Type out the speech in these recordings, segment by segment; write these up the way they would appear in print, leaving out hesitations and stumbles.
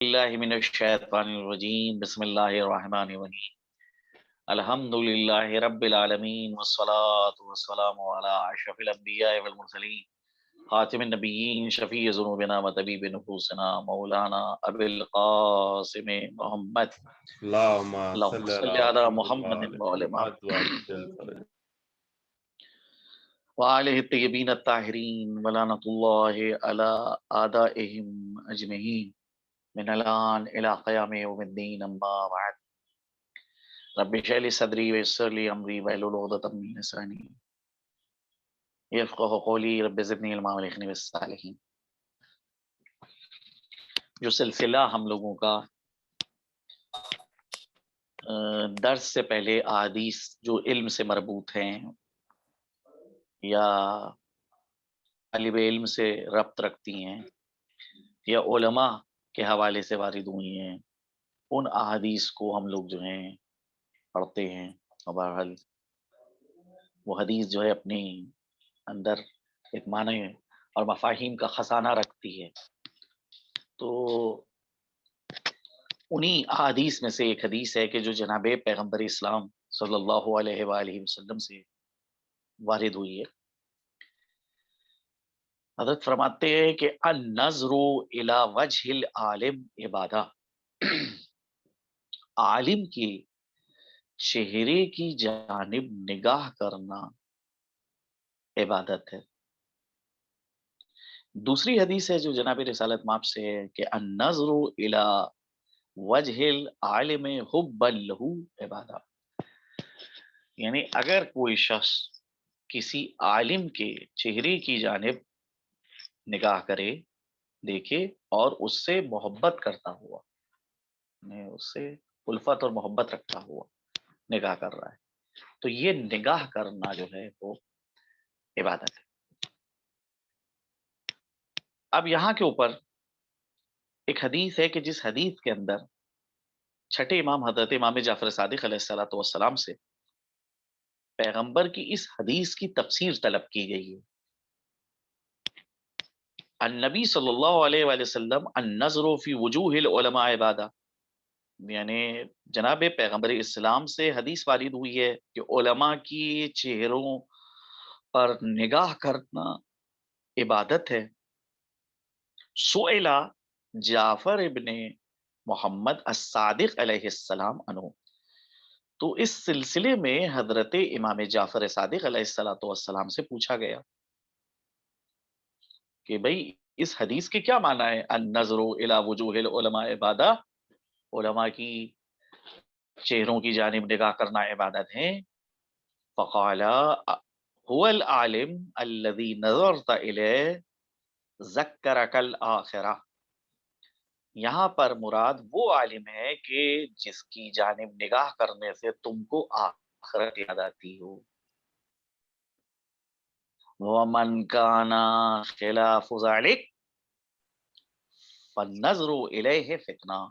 اللہ من الشیطان الرجیم بسم اللہ الرحمن الرحیم الحمدللہ رب العالمین والصلاة والسلام علی اشرف الانبیاء والمرسلین خاتم النبیین شفیع ذنوبنا و طبیب نفوسنا مولانا ابی القاسم محمد اللهم اللہم صل صلی على علی محمد محمد وعلى وعلی محمد وعجل فرج. وآلہ الطیبین الطاہرین ولعنۃ اللہ علی اعدائہم اجمعین من الان الى قیام یوم الدین اما بعد رب اشرح لي صدری ويسر لي امری واحلل عقدۃ من لسانی یفقهوا قولی رب زدنی علما والحقنی بالصالحین۔ جو سلسلہ ہم لوگوں کا درس سے پہلے احادیث جو علم سے مربوط ہیں یا طالب علم سے ربط رکھتی ہیں یا علماء کے حوالے سے وارد ہوئی ہیں، ان احادیث کو ہم لوگ جو ہیں پڑھتے ہیں، اور بہرحال وہ حدیث جو ہے اپنی اندر ایک معنی اور مفاہیم کا خزانہ رکھتی ہے۔ تو انہی احادیث میں سے ایک حدیث ہے کہ جو جناب پیغمبر اسلام صلی اللہ علیہ وآلہ وسلم سے وارد ہوئی ہے۔ حضرت فرماتے ہیں کہ النظر الی وجہ العالم عبادہ، عالم کے چہرے کی جانب نگاہ کرنا عبادت ہے۔ دوسری حدیث ہے جو جناب رسالت مآب سے ہے کہ النظر الی وجہ العالم حبا لہ عبادہ، یعنی اگر کوئی شخص کسی عالم کے چہرے کی جانب نگاہ کرے، دیکھے اور اس سے محبت کرتا ہوا، یعنی اس سے الفت اور محبت رکھتا ہوا نگاہ کر رہا ہے، تو یہ نگاہ کرنا جو ہے وہ عبادت ہے۔ اب یہاں کے اوپر ایک حدیث ہے کہ جس حدیث کے اندر چھٹے امام حضرت امام جعفر صادق علیہ الصلوۃ والسلام سے پیغمبر کی اس حدیث کی تفسیر طلب کی گئی ہے۔ النبی صلی اللہ علیہ وآلہ وسلم النظر فی وجوہ العلماء عبادہ، یعنی جناب پیغمبر اسلام سے حدیث وارد ہوئی ہے کہ علماء کی چہروں پر نگاہ کرنا عبادت ہے۔ سئلا جعفر ابن محمد الصادق علیہ السلام عنہ، تو اس سلسلے میں حضرت امام جعفر صادق علیہ السلام سے پوچھا گیا کہ بھئی اس حدیث کے کیا معنی ہے؟ النظر الی وجوہ العلماء عبادہ، علماء کی چہروں کی جانب نگاہ کرنا عبادت ہے۔ فقال هو العالم الذي نظرت الیہ ذکرک الآخرہ، یہاں پر مراد وہ عالم ہے کہ جس کی جانب نگاہ کرنے سے تم کو آخرت یاد آتی ہو۔ وَمَنْ كَانَ خِلَافُ ذَلِكَ فَالنَّظْرُ إِلَيْهِ فِتْنَةٌ،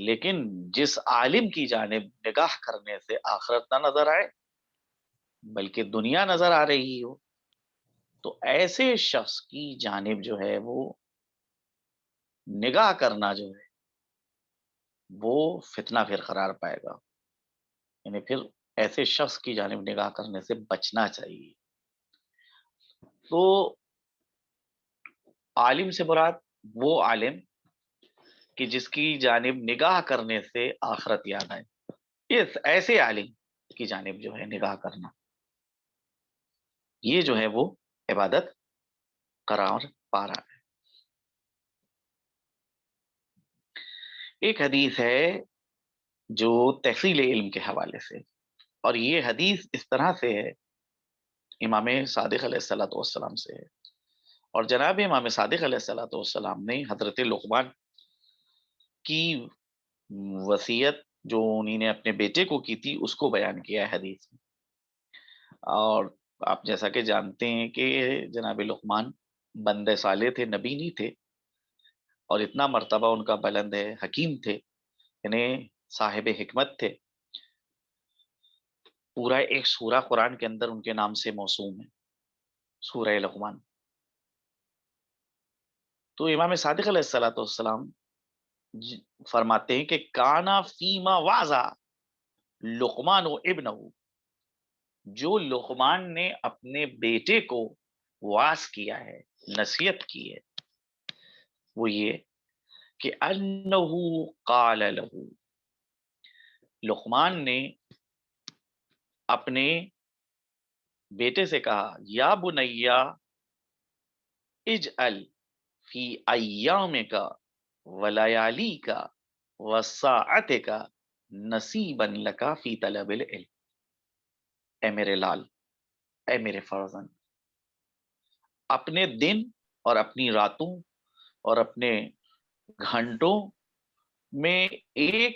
لیکن جس عالم کی جانب نگاہ کرنے سے آخرت نہ نظر آئے بلکہ دنیا نظر آ رہی ہو، تو ایسے شخص کی جانب جو ہے وہ نگاہ کرنا جو ہے وہ فتنہ پھر قرار پائے گا، یعنی پھر ایسے شخص کی جانب نگاہ کرنے سے بچنا چاہیے۔ تو عالم سے مراد وہ عالم کہ جس کی جانب نگاہ کرنے سے آخرت یاد آئے، اس ایسے عالم کی جانب جو ہے نگاہ کرنا، یہ جو ہے وہ عبادت قرار پا رہا ہے۔ ایک حدیث ہے جو تحصیل علم کے حوالے سے، اور یہ حدیث اس طرح سے ہے، امام صادق علیہ الصلوۃ والسلام سے ہے، اور جناب امام صادق علیہ الصلوۃ والسلام نے حضرت لقمان کی وصیت جو انہی نے اپنے بیٹے کو کی تھی اس کو بیان کیا ہے حدیث میں۔ اور آپ جیسا کہ جانتے ہیں کہ جناب لقمان بندے صالح تھے، نبی نہیں تھے، اور اتنا مرتبہ ان کا بلند ہے، حکیم تھے، یعنی صاحب حکمت تھے، پورا ایک سورہ قرآن کے اندر ان کے نام سے موسوم ہے، سورہ لقمان۔ تو امام صادق علیہ الصلوۃ والسلام فرماتے ہیں کہ کانا فیما واضح لقمان و ابنہ، جو لقمان نے اپنے بیٹے کو واس کیا ہے، نصیحت کی ہے، وہ یہ کہ انہو قال لہو، لقمان نے اپنے بیٹے سے کہا یا بنیا اجعل فی ایامک ولیاليک وساعتک نصیبا لک فی طلب العلم، اے میرے لال، اے میرے فرزند، اپنے دن اور اپنی راتوں اور اپنے گھنٹوں میں ایک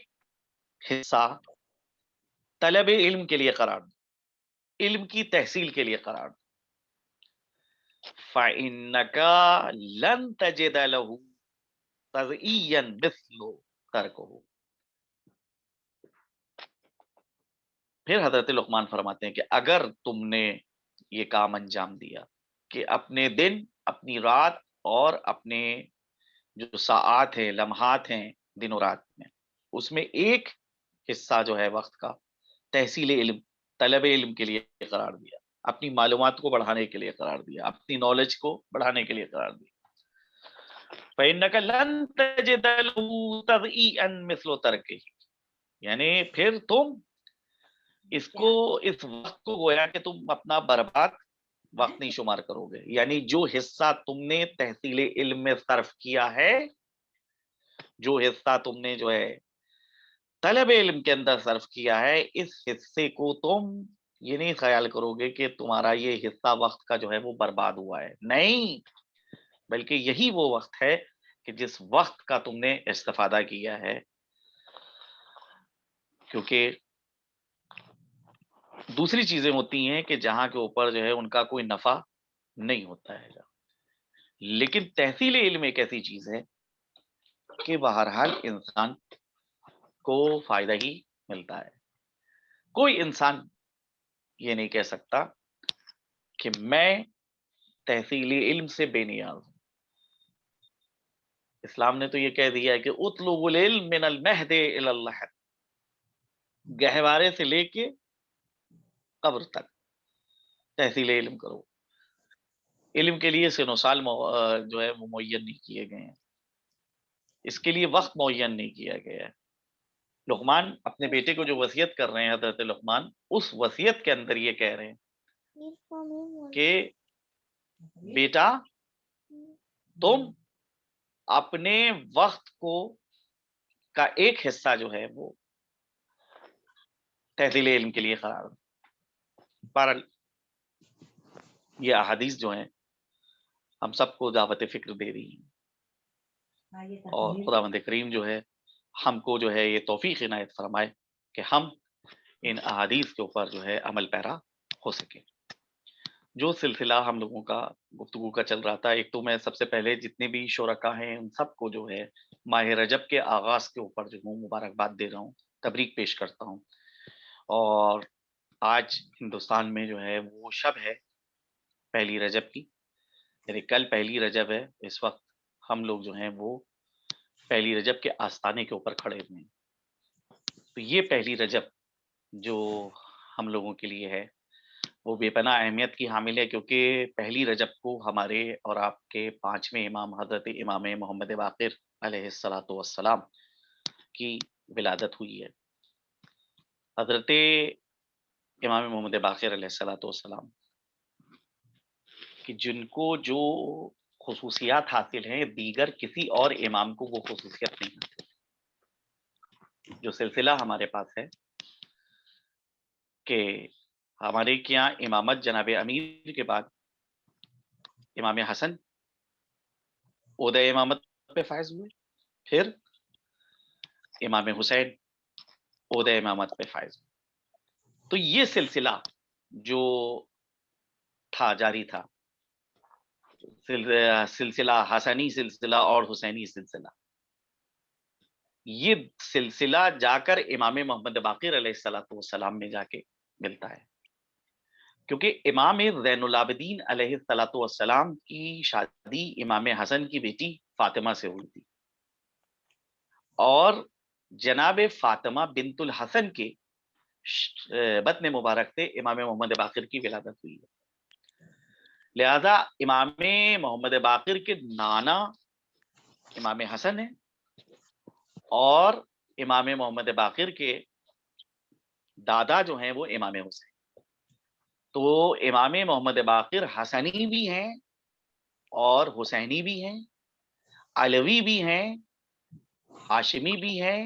حصہ طلب علم کے لیے قرار دو، علم کی تحصیل کے لیے قرار دو۔ فَإِنَّكَ لَن تَجِدَ لَهُ تَضْئِيًّا مِثْلُ تَرْكُهُ۔ پھر حضرت لقمان فرماتے ہیں کہ اگر تم نے یہ کام انجام دیا کہ اپنے دن، اپنی رات اور اپنے جو ساعات ہیں، لمحات ہیں دن و رات میں، اس میں ایک حصہ جو ہے وقت کا تحصیل علم، طلب علم کے لیے قرار دیا، اپنی معلومات کو بڑھانے کے لیے قرار دیا، اپنی نالج کو بڑھانے کے لیے قرار دیا، فَإِنَّكَ لَن تَجِدَ لَهُ تَضْئِيًّا مِثْلُ تَرْكِهِ، یعنی پھر تم اس وقت کو گویا کہ تم اپنا برباد وقت نہیں شمار کرو گے، یعنی جو حصہ تم نے تحصیل علم میں صرف کیا ہے، جو حصہ تم نے جو ہے طلب علم کے اندر صرف کیا ہے، اس حصے کو تم یہ نہیں خیال کرو گے کہ تمہارا یہ حصہ وقت کا جو ہے وہ برباد ہوا ہے، نہیں، بلکہ یہی وہ وقت ہے کہ جس وقت کا تم نے استفادہ کیا ہے، کیونکہ دوسری چیزیں ہوتی ہیں کہ جہاں کے اوپر جو ہے ان کا کوئی نفع نہیں ہوتا ہے، لیکن تحصیل علم ایک ایسی چیز ہے کہ بہرحال انسان کو فائدہ ہی ملتا ہے۔ کوئی انسان یہ نہیں کہہ سکتا کہ میں تحصیل علم سے بے نیاز ہوں۔ اسلام نے تو یہ کہہ دیا ہے کہ اطلب العلم من المہد الی اللحد، گہوارے سے لے کے قبر تک تحصیل علم کرو۔ علم کے لیے سن و سال جو ہے وہ معین نہیں کیے گئے ہیں، اس کے لیے وقت معین نہیں کیا گیا ہے۔ لقمان اپنے بیٹے کو جو وصیت کر رہے ہیں حضرت لقمان، اس وصیت کے اندر یہ کہہ رہے ہیں کہ بیٹا تم اپنے وقت کو کا ایک حصہ جو ہے وہ تحصیل علم کے لیے قرار دو۔ بہرحال یہ احادیث جو ہیں ہم سب کو دعوت فکر دے رہی ہیں، اور خداوند کریم جو ہے ہم کو جو ہے یہ توفیق عنایت فرمائے کہ ہم ان احادیث کے اوپر جو ہے عمل پیرا ہو سکے۔ جو سلسلہ ہم لوگوں کا گفتگو کا چل رہا تھا، ایک تو میں سب سے پہلے جتنے بھی شرکا ہیں ان سب کو جو ہے ماہ رجب کے آغاز کے اوپر جو ہوں مبارکباد دے رہا ہوں، تبریک پیش کرتا ہوں، اور آج ہندوستان میں جو ہے وہ شب ہے پہلی رجب کی، یعنی کل پہلی رجب ہے، اس وقت ہم لوگ جو ہیں وہ پہلی رجب کے آستانے کے اوپر کھڑے ہوئے ہیں۔ تو یہ پہلی رجب جو ہم لوگوں کے لیے ہے وہ بے پناہ اہمیت کی حامل ہے، کیونکہ پہلی رجب کو ہمارے اور آپ کے پانچویں امام حضرت امام محمد باقر علیہ الصلوۃ والسلام کی ولادت ہوئی ہے۔ حضرت امام محمد باقر علیہ الصلوۃ والسلام کہ جن کو جو خصوصیات حاصل ہیں دیگر کسی اور امام کو وہ خصوصیت نہیں حاصل۔ جو سلسلہ ہمارے پاس ہے کہ ہمارے کیا امامت جناب امیر کے بعد امام حسن عہدہ امامت پہ فائز ہوئے، پھر امام حسین عہدہ امامت پہ فائز ہوئے۔ تو یہ سلسلہ جو تھا جاری تھا، سلسلہ حسنی سلسلہ اور حسینی سلسلہ، یہ سلسلہ جا کر امام محمد باقر علیہ الصلوۃ والسلام میں جا کے ملتا ہے، کیونکہ امام زین العابدین علیہ الصلوۃ والسلام کی شادی امام حسن کی بیٹی فاطمہ سے ہوئی تھی، اور جناب فاطمہ بنت الحسن کے بطن مبارک سے امام محمد باقر کی ولادت ہوئی ہے۔ لہذا امام محمد باقر کے نانا امام حسن ہیں، اور امام محمد باقر کے دادا جو ہیں وہ امام حسین۔ تو امام محمد باقر حسنی بھی ہیں اور حسینی بھی ہیں، علوی بھی ہیں، ہاشمی بھی ہیں،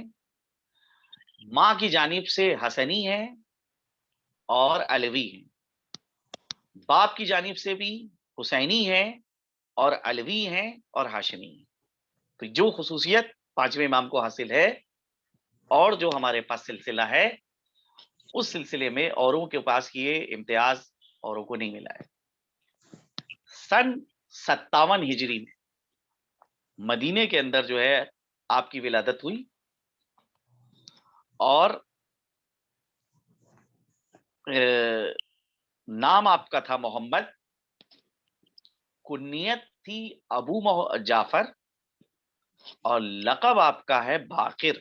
ماں کی جانب سے حسنی ہیں اور علوی ہیں، باپ کی جانب سے بھی حسینی ہیں اور علوی ہیں اور ہاشمی ہیں۔ تو جو خصوصیت پانچویں امام کو حاصل ہے اور جو ہمارے پاس سلسلہ ہے، اس سلسلے میں اوروں کے پاس یہ امتیاز اوروں کو نہیں ملا ہے۔ سن 57 ہجری میں مدینے کے اندر جو ہے آپ کی ولادت ہوئی، اور نام آپ کا تھا محمد، کنیت تھی ابو جعفر، اور لقب آپ کا ہے باقر،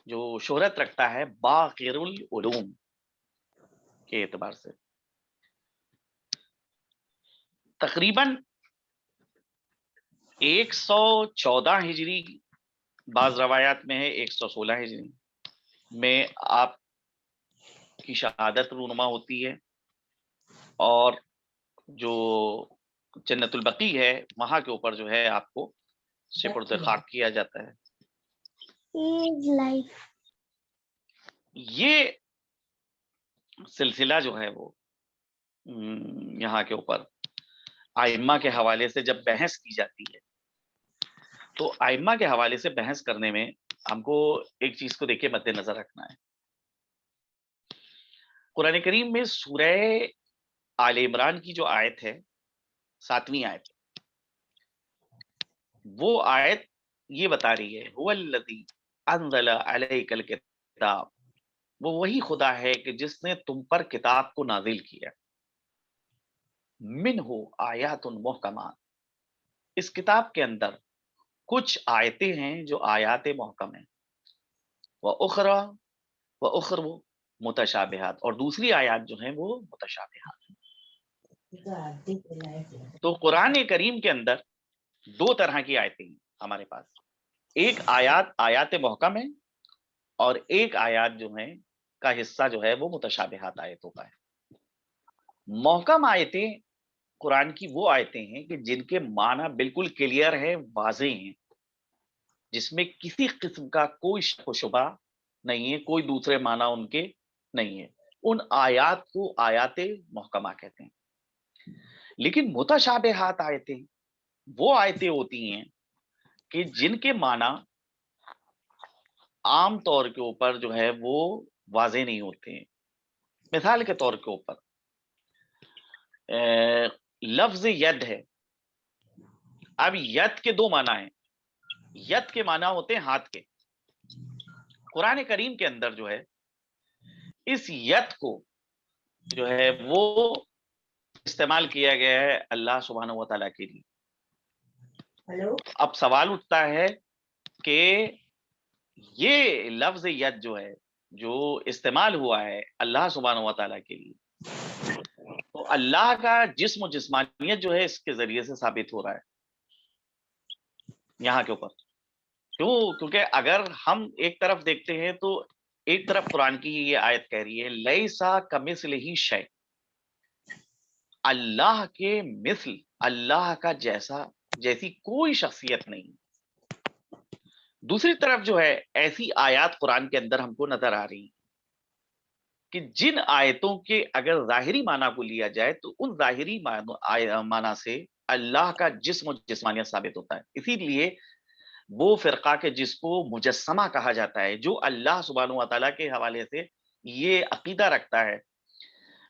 جو شہرت رکھتا ہے باقر العلوم کے اعتبار سے۔ تقریباً 114 ہجری، بعض روایات میں ہے 116 ہجری میں آپ کی شہادت رونما ہوتی ہے، اور جو جنت البقیع ہے وہاں کے اوپر جو ہے آپ کو سپرد خاک کیا جاتا ہے۔ یہ سلسلہ جو ہے وہ یہاں کے اوپر ائمہ کے حوالے سے جب بحث کی جاتی ہے، تو ائمہ کے حوالے سے بحث کرنے میں ہم کو ایک چیز کو دیکھے مد نظر رکھنا ہے۔ قرآن کریم میں سورہ آل عمران کی جو آیت ہے، 7ویں آیت، وہ آیت یہ بتا رہی ہے هو الذی انزل علیک الکتاب، وہ وہی خدا ہے کہ جس نے تم پر کتاب کو نازل کیا، منہ آیات محکمات، اس کتاب کے اندر کچھ آیتیں ہیں جو آیات محکم ہیں، وَأُخْرَ متشابہات، اور دوسری آیات جو ہیں وہ متشابہات ہیں۔ تو قرآن کریم کے اندر دو طرح کی آیتیں ہیں ہمارے پاس، ایک آیات محکم ہے، اور ایک آیات جو ہیں کا حصہ جو ہے وہ متشابہات آیتوں کا ہے۔ محکم آیتیں قرآن کی وہ آیتیں ہیں کہ جن کے معنی بالکل کلیئر ہے، واضح ہیں، جس میں کسی قسم کا کوئی شک و شبہ نہیں ہے، کوئی دوسرے معنی ان کے نہیں ہے، ان آیات کو آیات محکمہ کہتے ہیں۔ لیکن متشابہات آیتیں وہ آیتیں ہوتی ہیں کہ جن کے معنی عام طور کے اوپر جو ہے وہ واضح نہیں ہوتے ہیں۔ مثال کے طور کے اوپر لفظ ید ہے، اب ید کے دو معنی ہیں، ید کے معنی ہوتے ہیں ہاتھ کے۔ قرآن کریم کے اندر جو ہے اس ید کو جو ہے وہ استعمال کیا گیا ہے اللہ سبحانہ و تعالیٰ کے لیے۔ اب سوال اٹھتا ہے کہ یہ لفظ ید جو ہے جو استعمال ہوا ہے اللہ سبحانہ و تعالیٰ کے لیے، تو اللہ کا جسم و جسمانیت جو ہے اس کے ذریعے سے ثابت ہو رہا ہے یہاں کے اوپر۔ کیونکہ اگر ہم ایک طرف دیکھتے ہیں تو ایک طرف قرآن کی یہ آیت کہہ رہی ہے لیسا کمثلہ شیء، اللہ کے مثل، اللہ کا جیسی کوئی شخصیت نہیں۔ دوسری طرف جو ہے ایسی آیات قرآن کے اندر ہم کو نظر آ رہی ہیں کہ جن آیتوں کے اگر ظاہری معنی کو لیا جائے تو ان ظاہری معنی سے اللہ کا جسم و جسمانیت ثابت ہوتا ہے۔ اسی لیے وہ فرقہ کے جس کو مجسمہ کہا جاتا ہے، جو اللہ سبحانہ و تعالیٰ کے حوالے سے یہ عقیدہ رکھتا ہے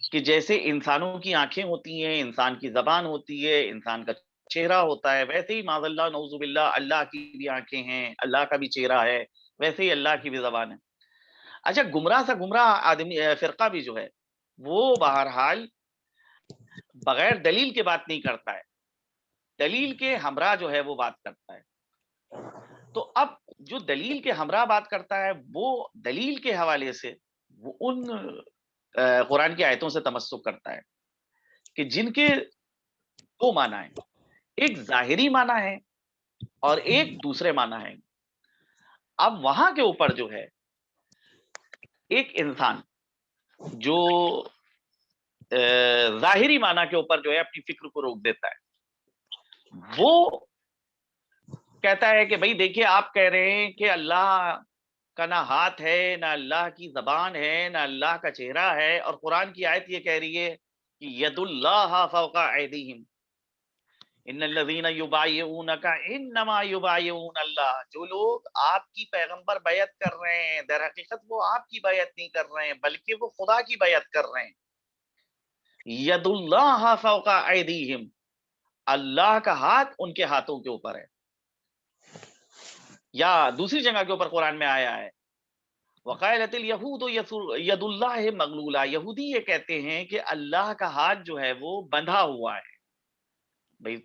کہ جیسے انسانوں کی آنکھیں ہوتی ہیں، انسان کی زبان ہوتی ہے، انسان کا چہرہ ہوتا ہے، ویسے ہی معاذ اللہ نعوذ باللہ اللہ کی بھی آنکھیں ہیں، اللہ کا بھی چہرہ ہے، ویسے ہی اللہ کی بھی زبان ہے۔ اچھا، گمراہ سا گمراہ آدمی فرقہ بھی جو ہے وہ بہرحال بغیر دلیل کے بات نہیں کرتا ہے، دلیل کے ہمراہ جو ہے وہ بات کرتا ہے. تو اب جو دلیل کے ہمراہ بات کرتا ہے وہ دلیل کے حوالے سے وہ ان قرآن کی آیتوں سے تمسک کرتا ہے کہ جن کے دو معنی ہیں، ایک ظاہری معنی ہے اور ایک دوسرے معنی ہے. اب وہاں کے اوپر جو ہے ایک انسان جو ظاہری معنی کے اوپر جو ہے اپنی فکر کو روک دیتا ہے، وہ کہتا ہے کہ بھئی دیکھیے آپ کہہ رہے ہیں کہ اللہ کا نہ ہاتھ ہے، نہ اللہ کی زبان ہے، نہ اللہ کا چہرہ ہے، اور قرآن کی آیت یہ کہہ رہی ہے کہ ید اللہ فوق ایدیہم ان الذین یبایعونک انما یبایعون اللہ. جو لوگ آپ کی پیغمبر بیعت کر رہے ہیں در حقیقت وہ آپ کی بیعت نہیں کر رہے ہیں بلکہ وہ خدا کی بیعت کر رہے ہیں. ید اللہ فوق ایدیہم، اللہ کا ہاتھ ان کے ہاتھوں کے اوپر ہے. یا دوسری جگہ کے اوپر قرآن میں آیا ہے وقالت الیہود ید اللہ مغلولہ، یہودی یہ کہتے ہیں کہ اللہ کا ہاتھ جو ہے وہ بندھا ہوا ہے. بھئی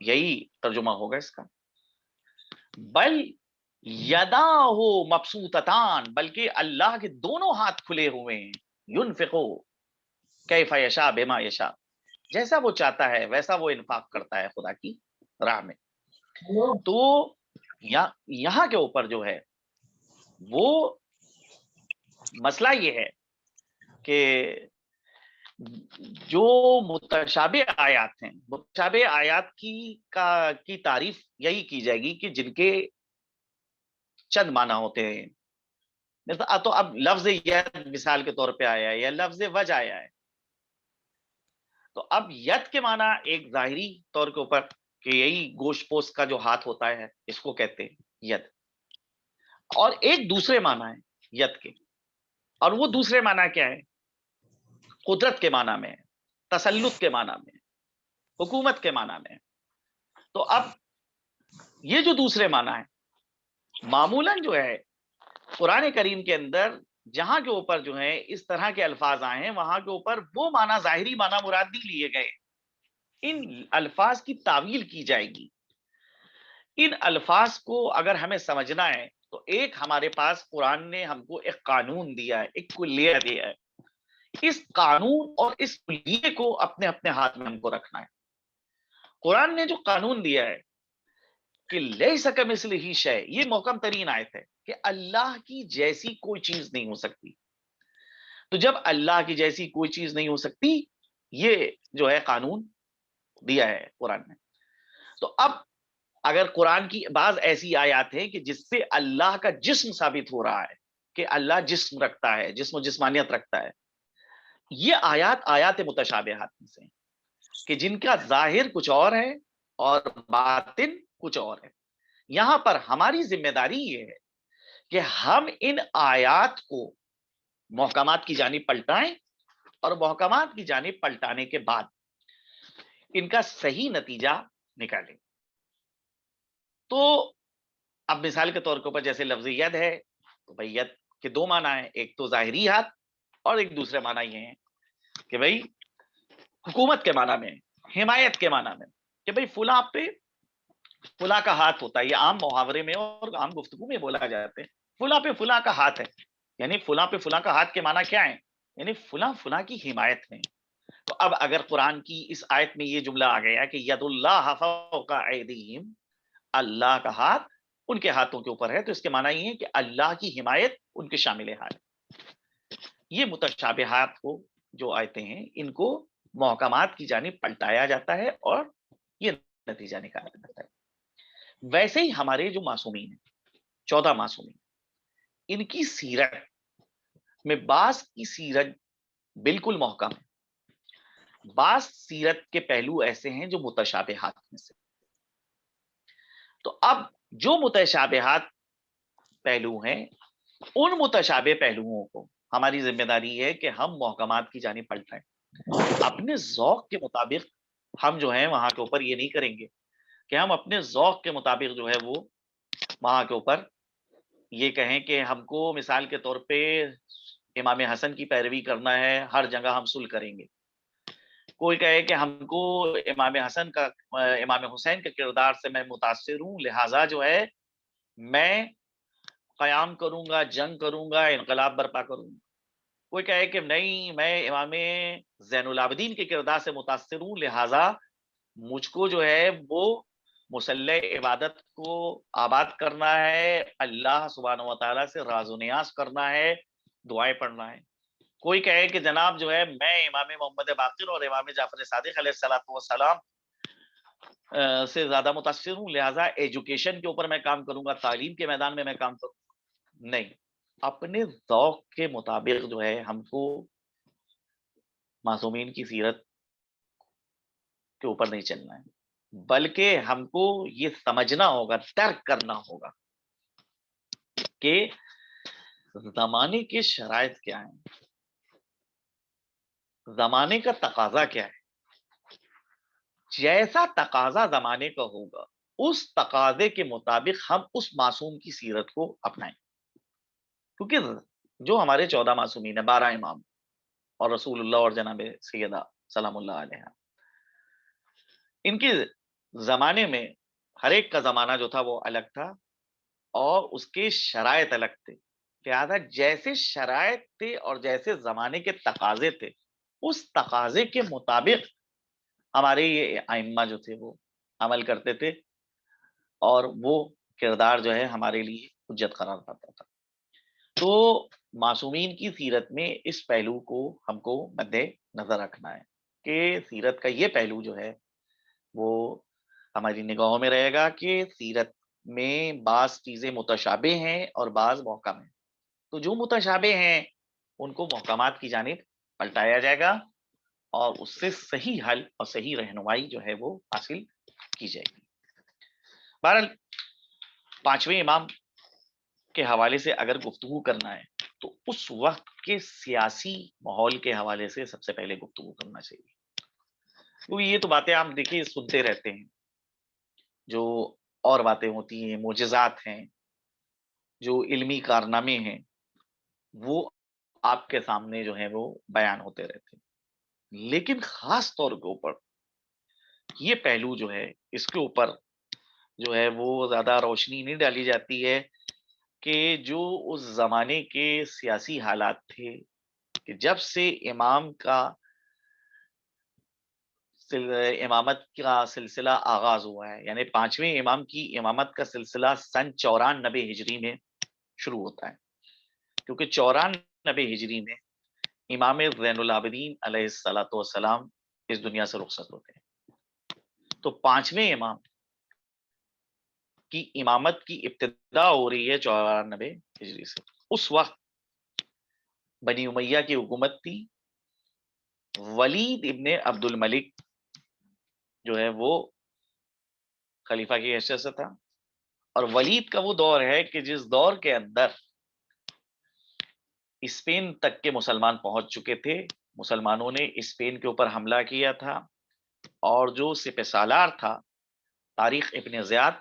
یہی ترجمہ ہوگا اس کا. بل یداہ مبسوطتان، بلکہ اللہ کے دونوں ہاتھ کھلے ہوئے ہیں. ینفقو کیف یشاء بما یشاء، جیسا وہ چاہتا ہے ویسا وہ انفاق کرتا ہے خدا کی راہ میں. تو یہاں کے اوپر جو ہے وہ مسئلہ یہ ہے کہ جو متشابہ آیات ہیں، متشابہ آیات کی تعریف یہی کی جائے گی کہ جن کے چند معنی ہوتے ہیں. تو اب لفظ ید مثال کے طور پہ آیا ہے یا لفظ وجہ آیا ہے، تو اب ید کے معنی ایک ظاہری طور کے اوپر کہ یہی گوشت پوست کا جو ہاتھ ہوتا ہے اس کو کہتے ہیں ید، اور ایک دوسرے معنی ہے ید کے، اور وہ دوسرے معنی کیا ہے؟ قدرت کے معنی میں، تسلط کے معنی میں، حکومت کے معنی میں. تو اب یہ جو دوسرے معنی ہے معمولاً جو ہے قرآن کریم کے اندر جہاں کے اوپر جو ہے اس طرح کے الفاظ آئے ہیں وہاں کے اوپر وہ معنی ظاہری معنی مراد نہیں لیے گئے. ان الفاظ کی تعویل کی جائے گی. ان الفاظ کو اگر ہمیں سمجھنا ہے تو ایک ہمارے پاس قرآن نے ہم کو ایک قانون دیا ہے، ایک کلیہ دیا ہے. اس قانون اور اس کلیے کو اپنے اپنے ہاتھ میں ہم کو رکھنا ہے. قرآن نے جو قانون دیا ہے کہ لیس کمثلہ شیء، یہ محکم ترین آیت ہے کہ اللہ کی جیسی کوئی چیز نہیں ہو سکتی. تو جب اللہ کی جیسی کوئی چیز نہیں ہو سکتی، یہ جو ہے قانون دیا ہے قرآن نے. تو اب اگر قرآن کی بعض ایسی آیات ہیں کہ جس سے اللہ کا جسم ثابت ہو رہا ہے کہ اللہ جسم رکھتا ہے، جسم و جسمانیت رکھتا ہے، یہ آیات متشابہات میں سے کہ جن کا ظاہر کچھ اور ہے اور باطن کچھ اور ہے. یہاں پر ہماری ذمہ داری یہ ہے کہ ہم ان آیات کو محکمات کی جانب پلٹائیں اور محکمات کی جانب پلٹانے کے بعد ان کا صحیح نتیجہ نکالیں. تو اب مثال کے طور کے اوپر جیسے لفظ ید ہے تو بھئی ید کے دو معنی ہیں، ایک تو ظاہری ہاتھ اور ایک دوسرے معنی یہ ہیں کہ بھئی حکومت کے معنی میں، حمایت کے معنی میں کہ بھئی فلاں پہ فلاں کا ہاتھ ہوتا ہے. یہ عام محاورے میں اور عام گفتگو میں بولا جاتا ہے فلاں پہ فلاں کا ہاتھ ہے، یعنی فلاں پہ فلاں کا ہاتھ کے معنی کیا ہے؟ یعنی فلاں فلاں کی حمایت میں. تو اب اگر قرآن کی اس آیت میں یہ جملہ آ گیا کہ ید اللہ فوق ایدیہم، اللہ کا ہاتھ ان کے ہاتھوں کے اوپر ہے، تو اس کے معنی یہ ہے کہ اللہ کی حمایت ان کے شامل حال ہے. یہ متشابہات کو جو آیتیں ہیں ان کو محکمات کی جانب پلٹایا جاتا ہے اور یہ نتیجہ نکالا جاتا ہے. ویسے ہی ہمارے جو معصومین ہیں 14 معصومین، ان کی سیرت میں بعض کی سیرت بالکل محکم ہے، بعض سیرت کے پہلو ایسے ہیں جو متشابہات میں سے. تو اب جو متشابہات پہلو ہیں ان متشابہ پہلوؤں کو ہماری ذمہ داری ہے کہ ہم محکمات کی جانب پلٹائیں. اپنے ذوق کے مطابق ہم جو ہیں وہاں کے اوپر یہ نہیں کریں گے کہ ہم اپنے ذوق کے مطابق جو ہے وہ وہاں کے اوپر یہ کہیں کہ ہم کو مثال کے طور پہ امام حسن کی پیروی کرنا ہے، ہر جگہ ہم صلح کریں گے. کوئی کہے کہ ہم کو امام حسن کا امام حسین کے کردار سے میں متاثر ہوں، لہٰذا جو ہے میں قیام کروں گا، جنگ کروں گا، انقلاب برپا کروں گا۔ کوئی کہے کہ نہیں، میں امام زین العابدین کے کردار سے متاثر ہوں، لہٰذا مجھ کو جو ہے وہ مسلح عبادت کو آباد کرنا ہے، اللہ سبحانہ و تعالیٰ سے راز و نیاز کرنا ہے، دعائیں پڑھنا ہے۔ کوئی کہے کہ جناب جو ہے میں امام محمد باقر اور امام جعفر صادق علیہ الصلوۃ والسلام سے زیادہ متاثر ہوں، لہٰذا ایجوکیشن کے اوپر میں کام کروں گا، تعلیم کے میدان میں کروں گا۔ نہیں، اپنے ذوق کے مطابق جو ہے ہم کو معصومین کی سیرت کے اوپر نہیں چلنا ہے، بلکہ ہم کو یہ سمجھنا ہوگا، درک کرنا ہوگا کہ زمانے کے شرائط کیا ہیں، زمانے کا تقاضا کیا ہے۔ جیسا تقاضا زمانے کا ہوگا اس تقاضے کے مطابق ہم اس معصوم کی سیرت کو اپنائیں، کیونکہ جو ہمارے 14 معصومین ہیں، 12 امام اور رسول اللہ اور جناب سیدہ سلام اللہ علیہ، ان کے زمانے میں ہر ایک کا زمانہ جو تھا وہ الگ تھا اور اس کے شرائط الگ تھے، لہذا جیسے شرائط تھے اور جیسے زمانے کے تقاضے تھے اس تقاضے کے مطابق ہمارے یہ ائمہ جو تھے وہ عمل کرتے تھے اور وہ کردار جو ہے ہمارے لیے حجت قرار پاتا تھا۔ تو معصومین کی سیرت میں اس پہلو کو ہم کو مد نظر رکھنا ہے کہ سیرت کا یہ پہلو جو ہے وہ ہماری نگاہوں میں رہے گا کہ سیرت میں بعض چیزیں متشابہ ہیں اور بعض محکم ہیں، تو جو متشابہ ہیں ان کو محکمات کی جانب پلٹایا جائے گا اور اس سے صحیح حل اور صحیح رہنمائی جو ہے وہ حاصل کی جائے گی۔ بہرحال 5ویں امام کے حوالے سے اگر گفتگو کرنا ہے تو اس وقت کے سیاسی ماحول کے حوالے سے سب سے پہلے گفتگو کرنا چاہیے، کیونکہ یہ تو باتیں آپ دیکھیے سنتے رہتے ہیں، جو اور باتیں ہوتی ہیں، معجزات ہیں، جو علمی کارنامے ہیں، وہ آپ کے سامنے جو ہے وہ بیان ہوتے رہتے ہیں، لیکن خاص طور کے اوپر یہ پہلو جو ہے اس کے اوپر جو ہے وہ زیادہ روشنی نہیں ڈالی جاتی ہے کہ جو اس زمانے کے سیاسی حالات تھے کہ جب سے امام کا امامت کا سلسلہ آغاز ہوا ہے، یعنی 5ویں امام کی امامت کا سلسلہ سن 94 ہجری میں شروع ہوتا ہے، کیونکہ 94 ہجری میں امام زین العابدین علیہ الصلوۃ والسلام اس دنیا سے رخصت ہوتے ہیں، تو 5ویں امام کی امامت کی ابتدا ہو رہی ہے 94 ہجری سے۔ اس وقت بنی امیہ کی حکومت تھی، ولید ابن عبد الملک جو ہے وہ خلیفہ کی حیثیت سے تھا، اور ولید کا وہ دور ہے کہ جس دور کے اندر اسپین تک کے مسلمان پہنچ چکے تھے، مسلمانوں نے اسپین کے اوپر حملہ کیا تھا، اور جو سپہ سالار تھا طارق ابن زیاد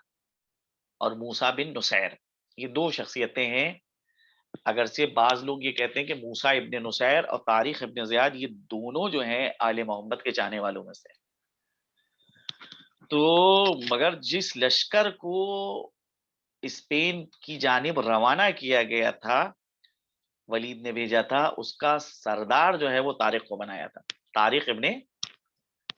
اور موسیٰ بن نصیر، یہ دو شخصیتیں ہیں، اگرچہ بعض لوگ یہ کہتے ہیں کہ موسیٰ ابن نصیر اور طارق ابن زیاد یہ دونوں جو ہیں آل محمد کے چاہنے والوں میں سے، تو مگر جس لشکر کو اسپین کی جانب روانہ کیا گیا تھا، ولید نے بھیجا تھا، اس کا سردار جو ہے وہ طارق کو بنایا تھا، طارق ابن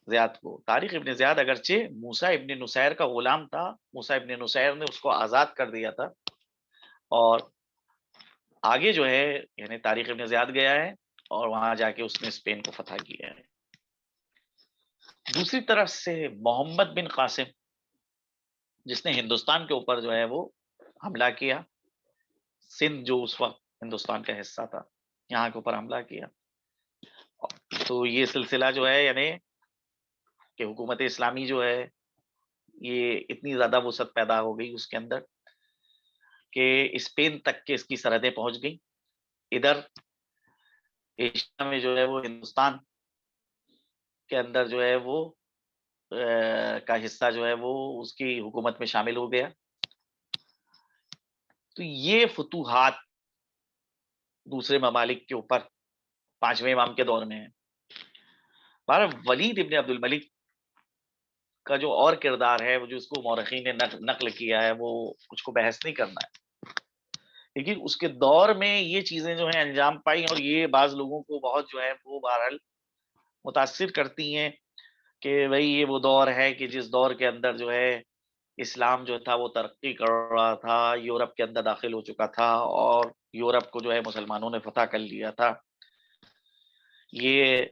زیاد کو۔ طارق ابن زیاد اگرچہ موسیٰ ابن نصیر کا غلام تھا، موسیٰ ابن نصیر نے اس کو آزاد کر دیا تھا، اور آگے جو ہے یعنی طارق ابن زیاد گیا ہے اور وہاں جا کے اس نے اسپین کو فتح کیا ہے۔ دوسری طرف سے محمد بن قاسم، جس نے ہندوستان کے اوپر جو ہے وہ حملہ کیا، سندھ جو اس وقت ہندوستان کا حصہ تھا یہاں کے اوپر حملہ کیا، تو یہ سلسلہ جو ہے یعنی کہ حکومت اسلامی جو ہے یہ اتنی زیادہ وسعت پیدا ہو گئی اس کے اندر کہ اسپین تک کے اس کی سرحدیں پہنچ گئی، ادھر ایشیا میں جو ہے وہ ہندوستان کے اندر جو ہے وہ کا حصہ جو ہے وہ اس کی حکومت میں شامل ہو گیا۔ تو یہ فتوحات دوسرے ممالک کے اوپر 5ویں امام کے دور میں ہیں۔ بہرحال ولید ابن عبد الملک کا جو اور کردار ہے، وہ جو اس کو مورخین نے نقل کیا ہے، وہ کچھ کو بحث نہیں کرنا ہے، لیکن اس کے دور میں یہ چیزیں جو ہیں انجام پائی، اور یہ بعض لوگوں کو بہت جو ہے وہ بہرحال متاثر کرتی ہیں کہ بھئی یہ وہ دور ہے کہ جس دور کے اندر جو ہے اسلام جو تھا وہ ترقی کر رہا تھا، یورپ کے اندر داخل ہو چکا تھا، اور یورپ کو جو ہے مسلمانوں نے فتح کر لیا تھا۔ یہ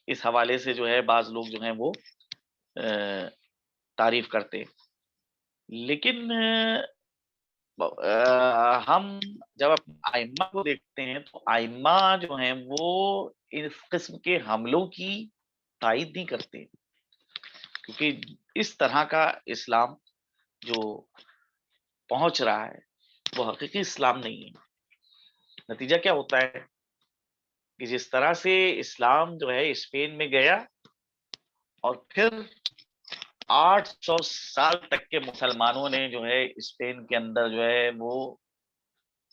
اس حوالے سے جو ہے بعض لوگ جو ہیں وہ تعریف کرتے، لیکن ہم جب ائمہ کو دیکھتے ہیں تو ائمہ جو ہیں وہ اس قسم کے حملوں کی تائید نہیں کرتے، کیونکہ اس طرح کا اسلام جو پہنچ رہا ہے وہ حقیقی اسلام نہیں ہے۔ نتیجہ کیا ہوتا ہے کہ جس طرح سے اسلام جو ہے اسپین میں گیا اور پھر 800 سال تک کے مسلمانوں نے جو ہے اسپین کے اندر جو ہے وہ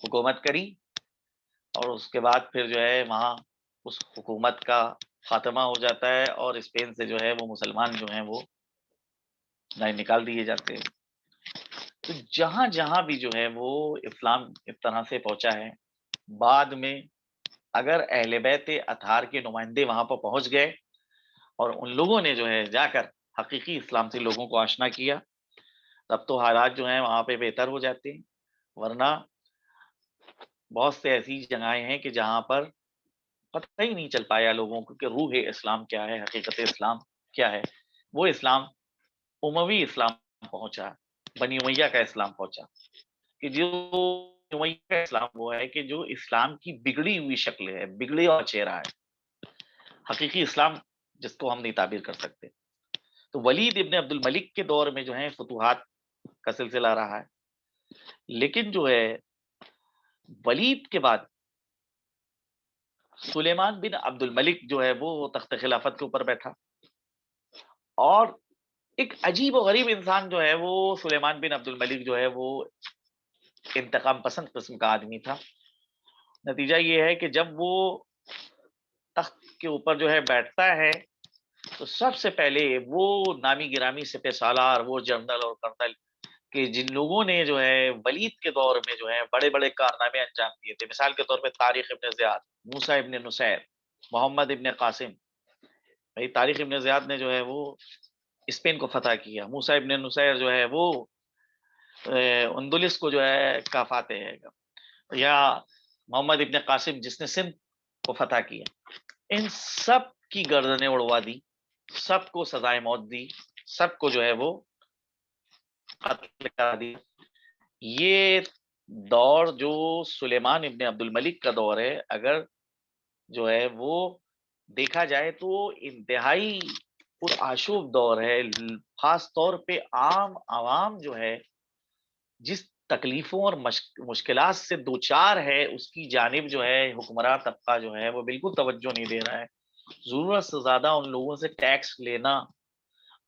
حکومت کری، اور اس کے بعد پھر جو ہے وہاں اس حکومت کا خاتمہ ہو جاتا ہے، اور اسپین سے جو ہے وہ مسلمان جو ہیں وہ نکال دیے جاتے ہیں۔ تو جہاں جہاں بھی جو ہے وہ اسلام اس طرح سے پہنچا ہے، بعد میں اگر اہل بیت اطہار کے نمائندے وہاں پر پہنچ گئے اور ان لوگوں نے جو ہے جا کر حقیقی اسلام سے لوگوں کو آشنا کیا، تب تو حالات جو ہیں وہاں پہ بہتر ہو جاتے ہیں، ورنہ بہت سے ایسی جگہیں ہیں کہ جہاں پر پتہ ہی نہیں چل پایا لوگوں کو کہ روح اسلام کیا ہے، حقیقت اسلام کیا ہے۔ وہ اسلام اموی اسلام پہنچا، بنی امیہ کا اسلام پہنچا، کہ جو امیہ کا اسلام وہ ہے کہ جو اسلام کی بگڑی ہوئی شکل ہے، بگڑی اور چہرہ ہے، حقیقی اسلام جس کو ہم نہیں تعبیر کر سکتے۔ تو ولید ابن عبد الملک کے دور میں جو ہے فتوحات کا سلسلہ رہا ہے، لیکن جو ہے ولید کے بعد سلیمان بن عبد الملک جو ہے وہ تخت خلافت کے اوپر بیٹھا، اور ایک عجیب و غریب انسان جو ہے وہ سلیمان بن عبد الملک جو ہے وہ انتقام پسند قسم کا آدمی تھا۔ نتیجہ یہ ہے کہ جب وہ تخت کے اوپر جو ہے بیٹھتا ہے تو سب سے پہلے وہ نامی گرامی سپہ سالار، وہ جنرل اور کرنل کہ جن لوگوں نے جو ہے ولید کے دور میں جو ہے بڑے بڑے کارنامے انجام دیے تھے، مثال کے طور پہ طارق ابن زیاد، موسیٰ ابن نصیر، محمد ابن قاسم۔ بھائی طارق ابن زیاد نے جو ہے وہ اسپین کو فتح کیا، موسیٰ ابن نصیر جو ہے وہ اندلس کو جو ہے کا فاتح ہے، یا محمد ابن قاسم جس نے سندھ کو فتح کیا، ان سب کی گردنیں اڑوا دی، سب کو سزائے موت دی، سب کو جو ہے وہ قتل کرا دیا۔ یہ دور جو سلیمان ابن عبد الملک کا دور ہے، اگر جو ہے وہ دیکھا جائے تو انتہائی پرآشوب دور ہے، خاص طور پہ عام عوام جو ہے جس تکلیفوں اور مشکلات سے دوچار ہے، اس کی جانب جو ہے حکمراں طبقہ جو ہے وہ بالکل توجہ نہیں دے رہا ہے۔ ضرورت سے زیادہ ان لوگوں سے ٹیکس لینا،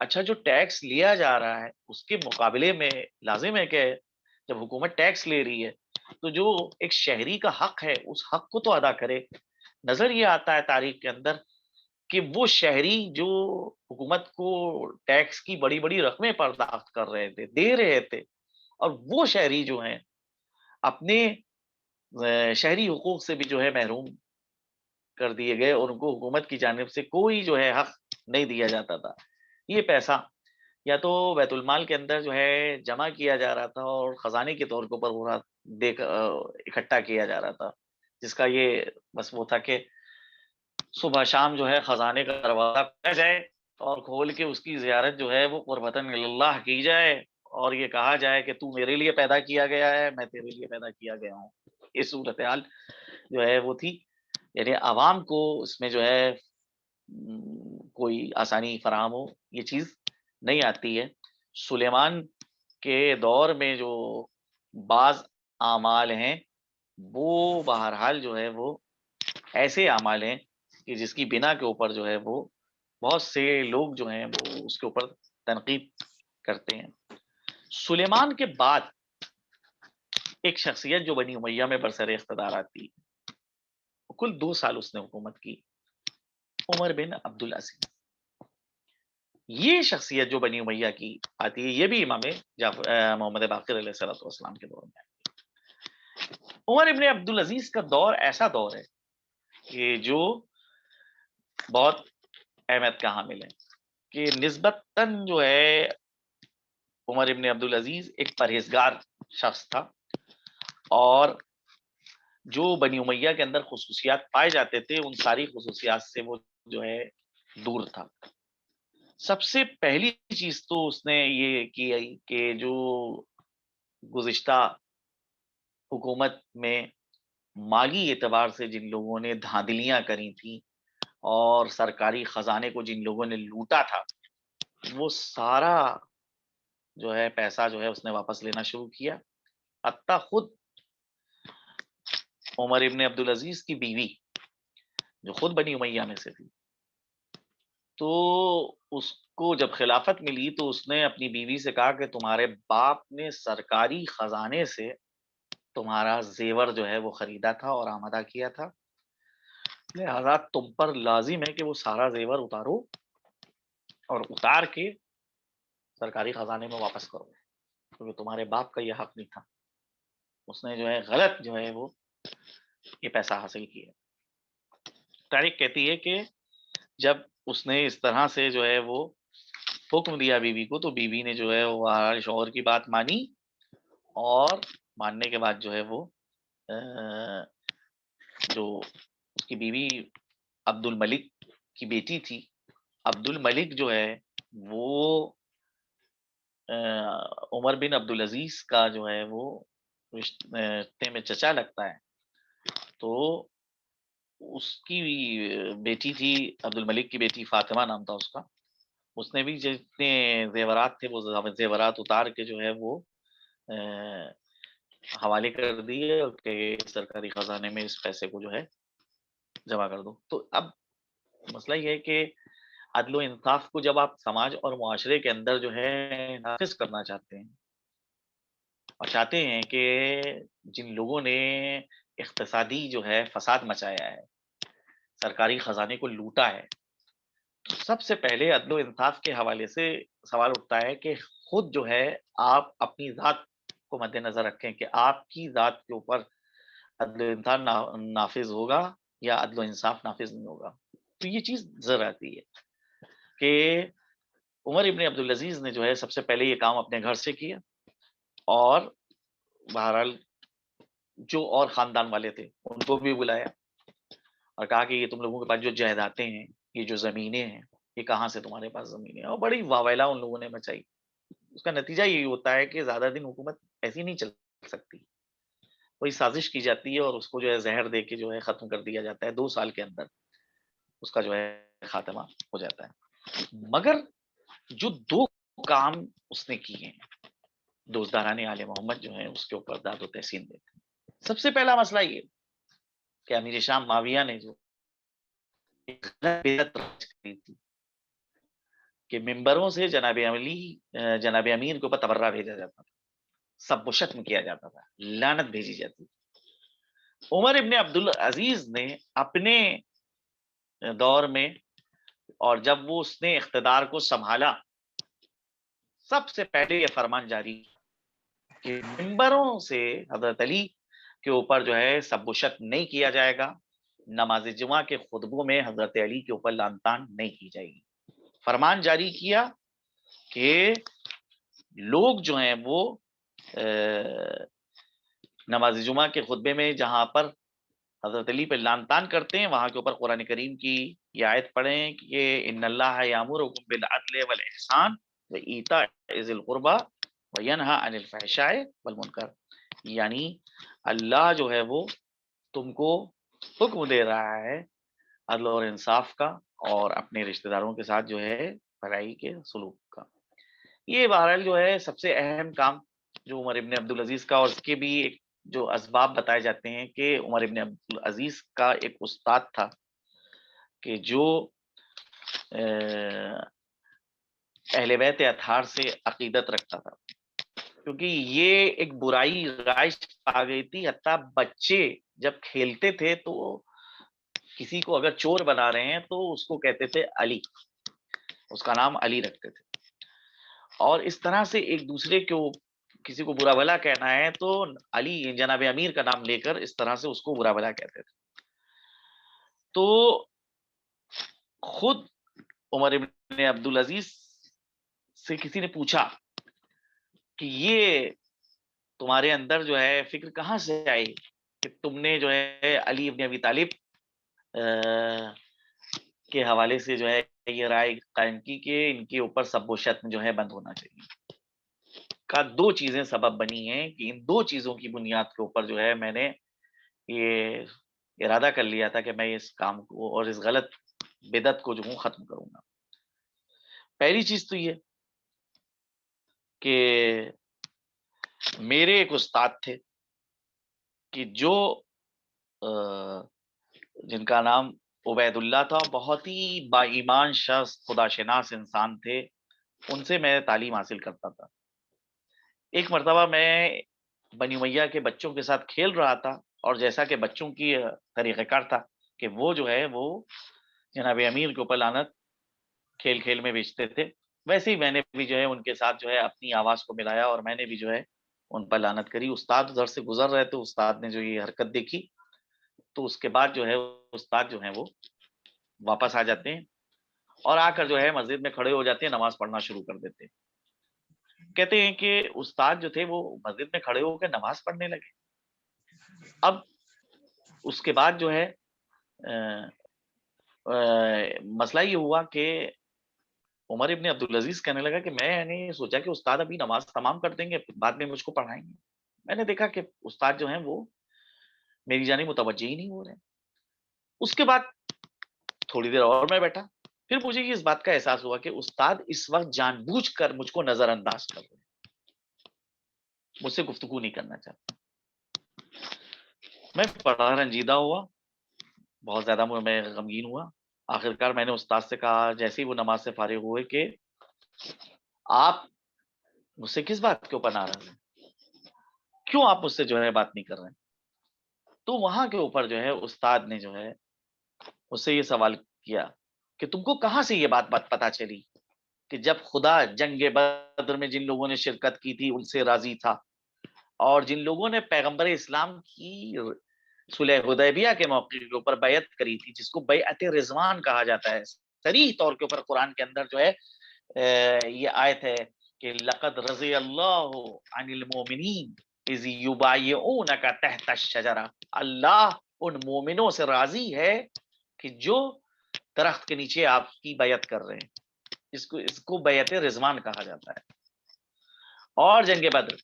اچھا جو ٹیکس لیا جا رہا ہے اس کے مقابلے میں لازم ہے کہ جب حکومت ٹیکس لے رہی ہے تو جو ایک شہری کا حق ہے اس حق کو تو ادا کرے۔ نظر یہ آتا ہے تاریخ کے اندر کہ وہ شہری جو حکومت کو ٹیکس کی بڑی بڑی رقمیں پرداخت کر رہے تھے، دے رہے تھے، اور وہ شہری جو ہیں اپنے شہری حقوق سے بھی جو ہے محروم کر دیے گئے، اور ان کو حکومت کی جانب سے کوئی جو ہے حق نہیں دیا جاتا تھا۔ یہ پیسہ یا تو بیت المال کے اندر جو ہے جمع کیا جا رہا تھا اور خزانے کے طور کے اوپر پورا اکٹھا کیا جا رہا تھا، جس کا یہ بس وہ تھا کہ صبح شام جو ہے خزانے کا دروازہ کھولا جائے اور کھول کے اس کی زیارت جو ہے وہ قربتاً اللہ کی جائے، اور یہ کہا جائے کہ تو میرے لیے پیدا کیا گیا ہے، میں تیرے لیے پیدا کیا گیا ہوں۔ یہ صورتحال جو ہے وہ تھی، یعنی عوام کو اس میں جو ہے کوئی آسانی فراہم ہو، یہ چیز نہیں آتی ہے۔ سلیمان کے دور میں جو بعض اعمال ہیں وہ بہرحال جو ہے وہ ایسے اعمال ہیں کہ جس کی بنا کے اوپر جو ہے وہ بہت سے لوگ جو ہیں وہ اس کے اوپر تنقید کرتے ہیں۔ سلیمان کے بعد ایک شخصیت جو بنی امیہ میں برسر اقتدار آتی ہے، کل 2 سال اس نے حکومت کی، عمر بن عبد العزیز، یہ شخصیت جو بنی امیہ کی آتی ہے، یہ بھی امام محمد باقر علیہ الصلوۃ والسلام کے دور میں آتی ہے۔ عمر ابن عبد العزیز کا دور ایسا دور ہے کہ جو بہت اہمیت کا حامل ہے، کہ نسبتاً جو ہے عمر ابن عبد العزیز ایک پرہیزگار شخص تھا، اور جو بنی امیہ کے اندر خصوصیات پائے جاتے تھے ان ساری خصوصیات سے وہ جو ہے دور تھا۔ سب سے پہلی چیز تو اس نے یہ کی کہ جو گزشتہ حکومت میں مالی اعتبار سے جن لوگوں نے دھاندلیاں کری تھیں اور سرکاری خزانے کو جن لوگوں نے لوٹا تھا، وہ سارا جو ہے پیسہ جو ہے اس نے واپس لینا شروع کیا۔ حتیٰ خود عمر ابن عبد العزیز کی بیوی جو خود بنی امیہ میں سے تھی، تو اس کو جب خلافت ملی تو اس نے اپنی بیوی سے کہا کہ تمہارے باپ نے سرکاری خزانے سے تمہارا زیور جو ہے وہ خریدا تھا اور آمدہ کیا تھا، لہذا تم پر لازم ہے کہ وہ سارا زیور اتارو اور اتار کے سرکاری خزانے میں واپس کرو، کیونکہ تمہارے باپ کا یہ حق نہیں تھا، اس نے جو ہے غلط جو ہے وہ یہ پیسہ حاصل کیا۔ تاریخ کہتی ہے کہ جب اس نے اس طرح سے جو ہے وہ حکم دیا بیوی کو، تو بیوی نے جو ہے وہ شوہر کی بات مانی، اور ماننے کے بعد جو ہے وہ جو اس کی بیوی عبد الملک کی بیٹی تھی، عبد الملک جو ہے وہ عمر بن عبد العزیز کا جو ہے وہ رشتے میں چچا لگتا ہے، تو اس کی بیٹی تھی عبد الملک کی بیٹی فاطمہ نام تھا اس کا، اس نے بھی جتنے زیورات تھے وہ زیورات اتار کے جو ہے وہ حوالے کر دیے کہ سرکاری خزانے میں اس پیسے کو جو ہے جمع کر دو۔ تو اب مسئلہ یہ ہے کہ عدل و انصاف کو جب آپ سماج اور معاشرے کے اندر جو ہے نافذ کرنا چاہتے ہیں، اور چاہتے ہیں کہ جن لوگوں نے اقتصادی جو ہے فساد مچایا ہے، سرکاری خزانے کو لوٹا ہے، تو سب سے پہلے عدل و انصاف کے حوالے سے سوال اٹھتا ہے کہ خود جو ہے آپ اپنی ذات کو مد نظر رکھیں کہ آپ کی ذات کے اوپر عدل و انصاف نافذ ہوگا یا عدل و انصاف نافذ نہیں ہوگا۔ تو یہ چیز نظر آتی ہے کہ عمر ابن عبد العزیز نے جو ہے سب سے پہلے یہ کام اپنے گھر سے کیا، اور بہرحال جو اور خاندان والے تھے ان کو بھی بلایا اور کہا کہ یہ تم لوگوں کے پاس جو جائیدادیں ہیں، یہ جو زمینیں ہیں، یہ کہاں سے تمہارے پاس زمینیں ہیں، اور بڑی واویلا ان لوگوں نے مچائی۔ اس کا نتیجہ یہی ہوتا ہے کہ زیادہ دن حکومت ایسی نہیں چل سکتی، کوئی سازش کی جاتی ہے اور اس کو جو ہے زہر دے کے جو ہے ختم کر دیا جاتا ہے، 2 سال کے اندر اس کا جو ہے خاتمہ ہو جاتا ہے۔ مگر جو 2 کام اس نے کیے ہیں دوزداران آل محمد جو ہیں اس کے اوپر داد و تحسین دیتے ہیں۔ سب سے پہلا مسئلہ یہ کہ امیر شام معاویہ نے جو ایک غلط بدعت رائج کری تھی کہ ممبروں سے جناب امیر کے اوپر تبرہ بھیجا جاتا تھا، سب و شتم کیا جاتا تھا، لعنت بھیجی جاتی تھی۔ عمر ابن عبد العزیز نے اپنے دور میں، اور جب وہ اس نے اقتدار کو سنبھالا، سب سے پہلے یہ فرمان جاری کہ ممبروں سے حضرت علی کے اوپر جو ہے سب و شتم نہیں کیا جائے گا، نماز جمعہ کے خطبوں میں حضرت علی کے اوپر لعن طعن نہیں کی جائے گی۔ فرمان جاری کیا کہ لوگ جو ہیں وہ نماز جمعہ کے خطبے میں جہاں پر حضرت علی پہ لعن طعن کرتے ہیں، وہاں کے اوپر قرآن کریم کی یہ آیت پڑھیں کہ ان اللہ یامرکم بالعدل والاحسان وایتاء ذی القربى وینہی عن الفحشاء والمنکر، یعنی اللہ جو ہے وہ تم کو حکم دے رہا ہے عدل اور انصاف کا، اور اپنے رشتہ داروں کے ساتھ جو ہے بھلائی کے سلوک کا۔ یہ بہرحال جو ہے سب سے اہم کام جو عمر ابن عبد العزیز کا، اور اس کے بھی ایک جو اسباب بتائے جاتے ہیں کہ عمر ابن عبد العزیز کا ایک استاد تھا کہ جو اہل بیت اطہار سے عقیدت رکھتا تھا، کیونکہ یہ ایک برائی رائج آ گئی تھی، حتیٰ بچے جب کھیلتے تھے تو کسی کو اگر چور بنا رہے ہیں تو اس کو کہتے تھے علی، اس کا نام علی رکھتے تھے. اور اس طرح سے ایک دوسرے کو کسی کو برا بھلا کہنا ہے تو علی جناب امیر کا نام لے کر اس طرح سے اس کو برا بھلا کہتے تھے. تو خود عمر ابن عبدالعزیز سے کسی نے پوچھا کہ یہ تمہارے اندر جو ہے فکر کہاں سے آئی کہ تم نے جو ہے علی ابن ابی طالب کے حوالے سے جو ہے یہ رائے قائم کی کہ ان کے اوپر سب و شتم جو ہے بند ہونا چاہیے. کا دو چیزیں سبب بنی ہیں کہ ان دو چیزوں کی بنیاد کے اوپر جو ہے میں نے یہ ارادہ کر لیا تھا کہ میں اس کام کو اور اس غلط بدعت کو جو ہوں ختم کروں گا. پہلی چیز تو یہ کہ میرے ایک استاد تھے کہ جو جن کا نام عبید اللہ تھا، بہت ہی با ایمان شخص، خدا شناس انسان تھے. ان سے میں تعلیم حاصل کرتا تھا. ایک مرتبہ میں بنی امیہ کے بچوں کے ساتھ کھیل رہا تھا، اور جیسا کہ بچوں کی طریقہ کار تھا کہ وہ جو ہے وہ جناب امیر کے اوپر لعنت کھیل کھیل میں بیچتے تھے، ویسے ہی میں نے بھی جو ہے ان کے ساتھ جو ہے اپنی آواز کو ملایا اور میں نے بھی جو ہے ان پر لعنت کری. استاد ادھر سے گزر رہے تھے، استاد نے جو یہ حرکت دیکھی تو اس کے بعد جو ہے استاد جو ہے وہ واپس آ جاتے ہیں اور آ کر جو ہے مسجد میں کھڑے ہو جاتے ہیں، نماز پڑھنا شروع کر دیتے ہیں. کہتے ہیں کہ استاد جو تھے وہ مسجد میں کھڑے ہو کے نماز پڑھنے لگے. اب اس کے بعد جو ہے مسئلہ یہ ہوا کہ عمر ابن عبدالعزیز کہنے لگا کہ میں نے سوچا کہ استاد ابھی نماز تمام کر دیں گے، بعد میں مجھ کو پڑھائیں گے. میں نے دیکھا کہ استاد جو ہیں وہ میری جانب متوجہ ہی نہیں ہو رہے. اس کے بعد تھوڑی دیر اور میں بیٹھا، پھر مجھے اس بات کا احساس ہوا کہ استاد اس وقت جان بوجھ کر مجھ کو نظر انداز کر رہے ہیں، مجھ سے گفتگو نہیں کرنا چاہتا. میں بڑا رنجیدہ ہوا، بہت زیادہ میں غمگین ہوا. آخرکار میں نے استاد سے کہا جیسے ہی وہ نماز سے فارغ ہوئے کہ آپ مجھ سے کس بات کے اوپر ناراض ہیں، کیوں آپ مجھ سے جو ہے بات نہیں کر رہے ہیں. تو وہاں کے اوپر جو ہے استاد نے جو ہے مجھ سے یہ سوال کیا کہ تم کو کہاں سے یہ بات پتا چلی کہ جب خدا جنگ بدر میں جن لوگوں نے شرکت کی تھی ان سے راضی تھا، اور جن لوگوں نے پیغمبر اسلام کی صلح حدیبیہ کے موقع کے اوپر بیعت کری تھی، جس کو بیعت رضوان کہا جاتا ہے، صریح طور کے اوپر قرآن کے اندر جو ہے یہ آیت ہے کہ لقد رضی اللہ عن المؤمنین اذ یبایعونک تحت الشجرہ، اللہ ان مومنوں سے راضی ہے کہ جو درخت کے نیچے آپ کی بیعت کر رہے ہیں. اس کو بیعت رضوان کہا جاتا ہے. اور جنگ بدر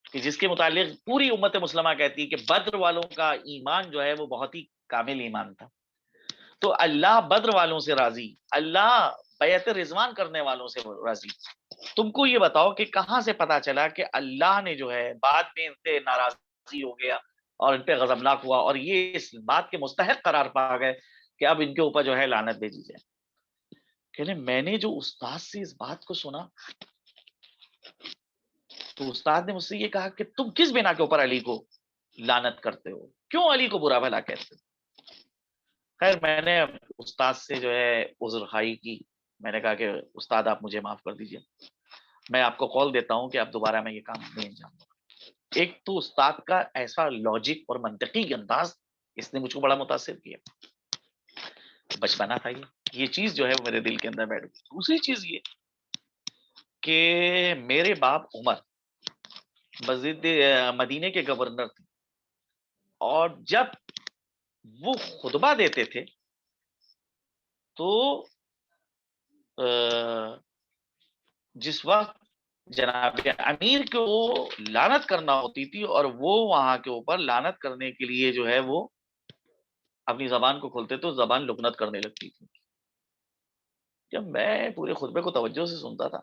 کہ جس کے متعلق پوری امت مسلمہ کہتی ہے کہ بدر والوں کا ایمان جو ہے وہ بہت ہی کامل ایمان تھا. تو اللہ بدر والوں سے راضی، اللہ بیعت رضوان کرنے والوں سے راضی. تم کو یہ بتاؤ کہ کہاں سے پتا چلا کہ اللہ نے جو ہے بعد میں ان سے ناراضی ہو گیا اور ان پہ غضبناک ہوا اور یہ اس بات کے مستحق قرار پا گئے کہ اب ان کے اوپر جو ہے لعنت بھیجی جائے. کہ میں نے جو استاد سے اس بات کو سنا تو استاد نے مجھ سے یہ کہا کہ تم کس بنا کے اوپر علی کو لعنت کرتے ہو، کیوں علی کو برا بھلا کہتے ہو. خیر میں نے استاد سے جو ہے عذر خواہی کی. میں نے کہا کہ استاد آپ مجھے معاف کر دیجئے، میں آپ کو قول دیتا ہوں کہ اب دوبارہ میں یہ کام نہیں انجام دوں گا. ایک تو استاد کا ایسا لاجک اور منطقی انداز اس نے مجھ کو بڑا متاثر کیا. بچپنا تھا یہ چیز جو ہے وہ میرے دل کے اندر بیٹھ گئی. دوسری چیز یہ کہ میرے باپ عمر مسجد مدینے کے گورنر تھے، اور جب وہ خطبہ دیتے تھے تو جس وقت جناب امیر کو لعنت کرنا ہوتی تھی اور وہ وہاں کے اوپر لعنت کرنے کے لیے جو ہے وہ اپنی زبان کو کھولتے تو زبان لکنت کرنے لگتی تھی. جب میں پورے خطبے کو توجہ سے سنتا تھا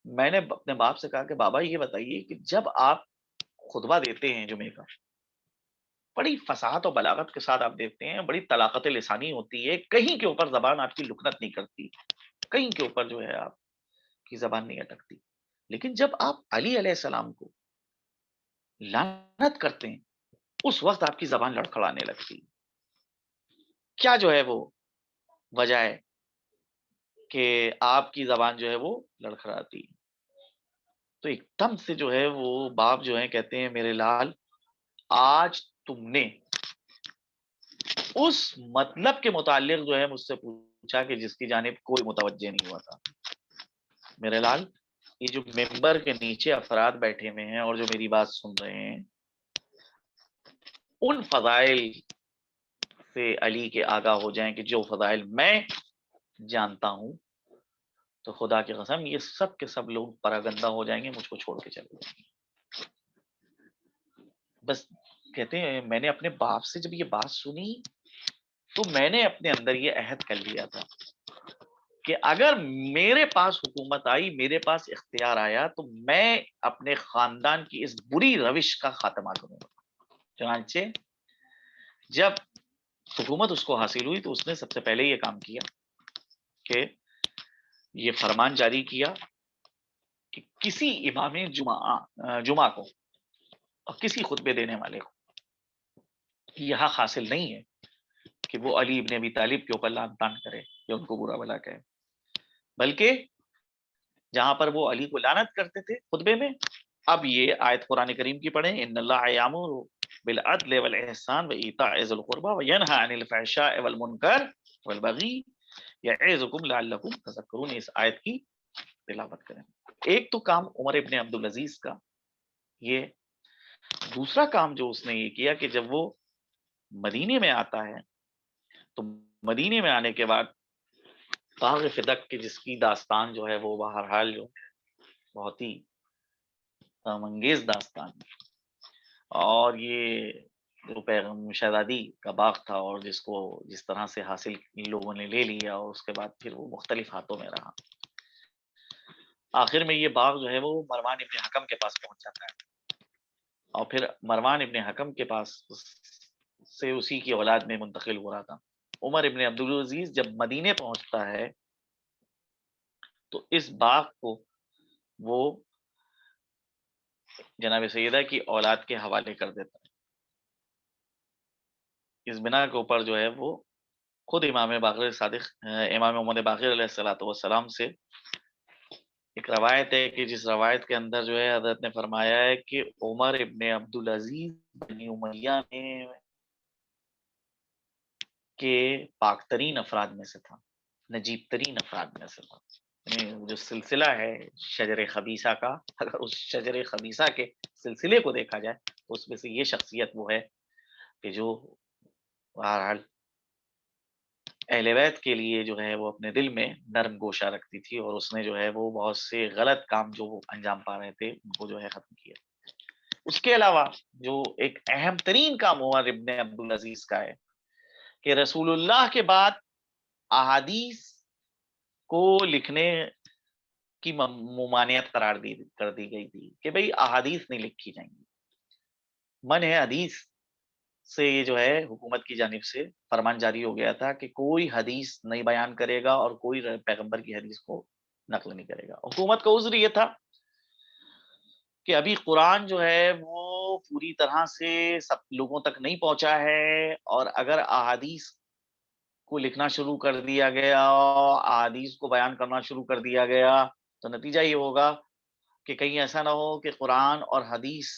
میں نے اپنے باپ سے کہا کہ بابا یہ بتائیے کہ جب آپ خطبہ دیتے ہیں جمعے کا، بڑی فصاحت اور بلاغت کے ساتھ آپ دیتے ہیں، بڑی طلاقت لسانی ہوتی ہے، کہیں کے اوپر زبان آپ کی لکنت نہیں کرتی، کہیں کے اوپر جو ہے آپ کی زبان نہیں اٹکتی. لیکن جب آپ علی علیہ السلام کو لعنت کرتے ہیں اس وقت آپ کی زبان لڑکھڑانے لگتی. کیا جو ہے وہ وجہ ہے کہ آپ کی زبان جو ہے وہ لڑکھڑاتی؟ تو ایک دم سے جو ہے وہ باپ جو ہے کہتے ہیں میرے لال، آج تم نے اس مطلب کے متعلق جو ہے مجھ سے پوچھا کہ جس کی جانب کوئی متوجہ نہیں ہوا تھا۔ میرے لال، یہ جو ممبر کے نیچے افراد بیٹھے ہوئے ہیں اور جو میری بات سن رہے ہیں، ان فضائل سے علی کے آگاہ ہو جائیں کہ جو فضائل میں جانتا ہوں، تو خدا کی قسم یہ سب کے سب لوگ پراگندہ ہو جائیں گے، مجھ کو چھوڑ کے چلے جائیں گے۔ بس کہتے ہیں میں نے اپنے باپ سے جب یہ بات سنی تو میں نے اپنے اندر یہ عہد کر لیا تھا کہ اگر میرے پاس حکومت آئی، میرے پاس اختیار آیا، تو میں اپنے خاندان کی اس بری روش کا خاتمہ کروں گا۔ چنانچہ جب حکومت اس کو حاصل ہوئی تو اس نے سب سے پہلے یہ کام کیا کہ یہ فرمان جاری کیا کہ کسی امام جمعہ کو اور کسی خطبے دینے والے کو یہ حق حاصل نہیں ہے کہ وہ علی ابن ابی طالب کے اوپر لعن طعن کرے یا ان کو برا بھلا کہے، بلکہ جہاں پر وہ علی کو لعنت کرتے تھے خطبے میں، اب یہ آیت قرآن کریم کی پڑھیں، ان اللہ یامر بالعدل والاحسان وایتاء ذی القربى وینھی عن الفحشاء والمنکر والبغی یعظکم لعلکم تذکرون، اس آیت کی تلاوت کریں۔ ایک تو کام عمر ابن عبدالعزیز کا یہ، دوسرا کام جو اس نے یہ کیا کہ جب وہ مدینے میں آتا ہے تو مدینے میں آنے کے بعد باغ فدق کی جس کی داستان جو ہے وہ بہرحال جو بہت ہی غم انگیز داستان ہے، اور یہ جو پیغام شہزادی کا باغ تھا اور جس کو جس طرح سے حاصل ان لوگوں نے لے لیا اور اس کے بعد پھر وہ مختلف ہاتھوں میں رہا، آخر میں یہ باغ جو ہے وہ مروان ابن حکم کے پاس پہنچ جاتا ہے، اور پھر مروان ابن حکم کے پاس سے اسی کی اولاد میں منتقل ہو رہا تھا۔ عمر ابن عبدالعزیز جب مدینے پہنچتا ہے تو اس باغ کو وہ جناب سیدہ کی اولاد کے حوالے کر دیتا ہے۔ اس بنا کے اوپر جو ہے وہ خود امام باقر صادق امام محمد باقر علیہ الصلوۃ والسلام سے ایک روایت ہے کہ جس روایت کے اندر جو ہے حضرت نے فرمایا ہے کہ عمر ابن عبدالعزیز بنی امیہ میں کے پاک ترین افراد میں سے تھا، نجیب ترین افراد میں سے تھا۔ یعنی جو سلسلہ ہے شجر خبیثہ کا، اگر اس شجر خبیثہ کے سلسلے کو دیکھا جائے تو اس میں سے یہ شخصیت وہ ہے کہ جو بہرحال اہل بیت کے لیے جو ہے وہ اپنے دل میں نرم گوشہ رکھتی تھی، اور اس نے جو ہے وہ بہت سے غلط کام جو وہ انجام پا رہے تھے ان کو جو ہے ختم کیا۔ اس کے علاوہ جو ایک اہم ترین کام عمر ابن عبدالعزیز کا ہے کہ رسول اللہ کے بعد احادیث کو لکھنے کی ممانعت کر دی گئی تھی کہ بھئی احادیث نہیں لکھی جائیں گی، منع حدیث سے یہ جو ہے حکومت کی جانب سے فرمان جاری ہو گیا تھا کہ کوئی حدیث نہیں بیان کرے گا اور کوئی پیغمبر کی حدیث کو نقل نہیں کرے گا۔ حکومت کا عذر یہ تھا کہ ابھی قرآن جو ہے وہ پوری طرح سے سب لوگوں تک نہیں پہنچا ہے، اور اگر احادیث کو لکھنا شروع کر دیا گیا، احادیث کو بیان کرنا شروع کر دیا گیا، تو نتیجہ یہ ہوگا کہ کہیں ایسا نہ ہو کہ قرآن اور حدیث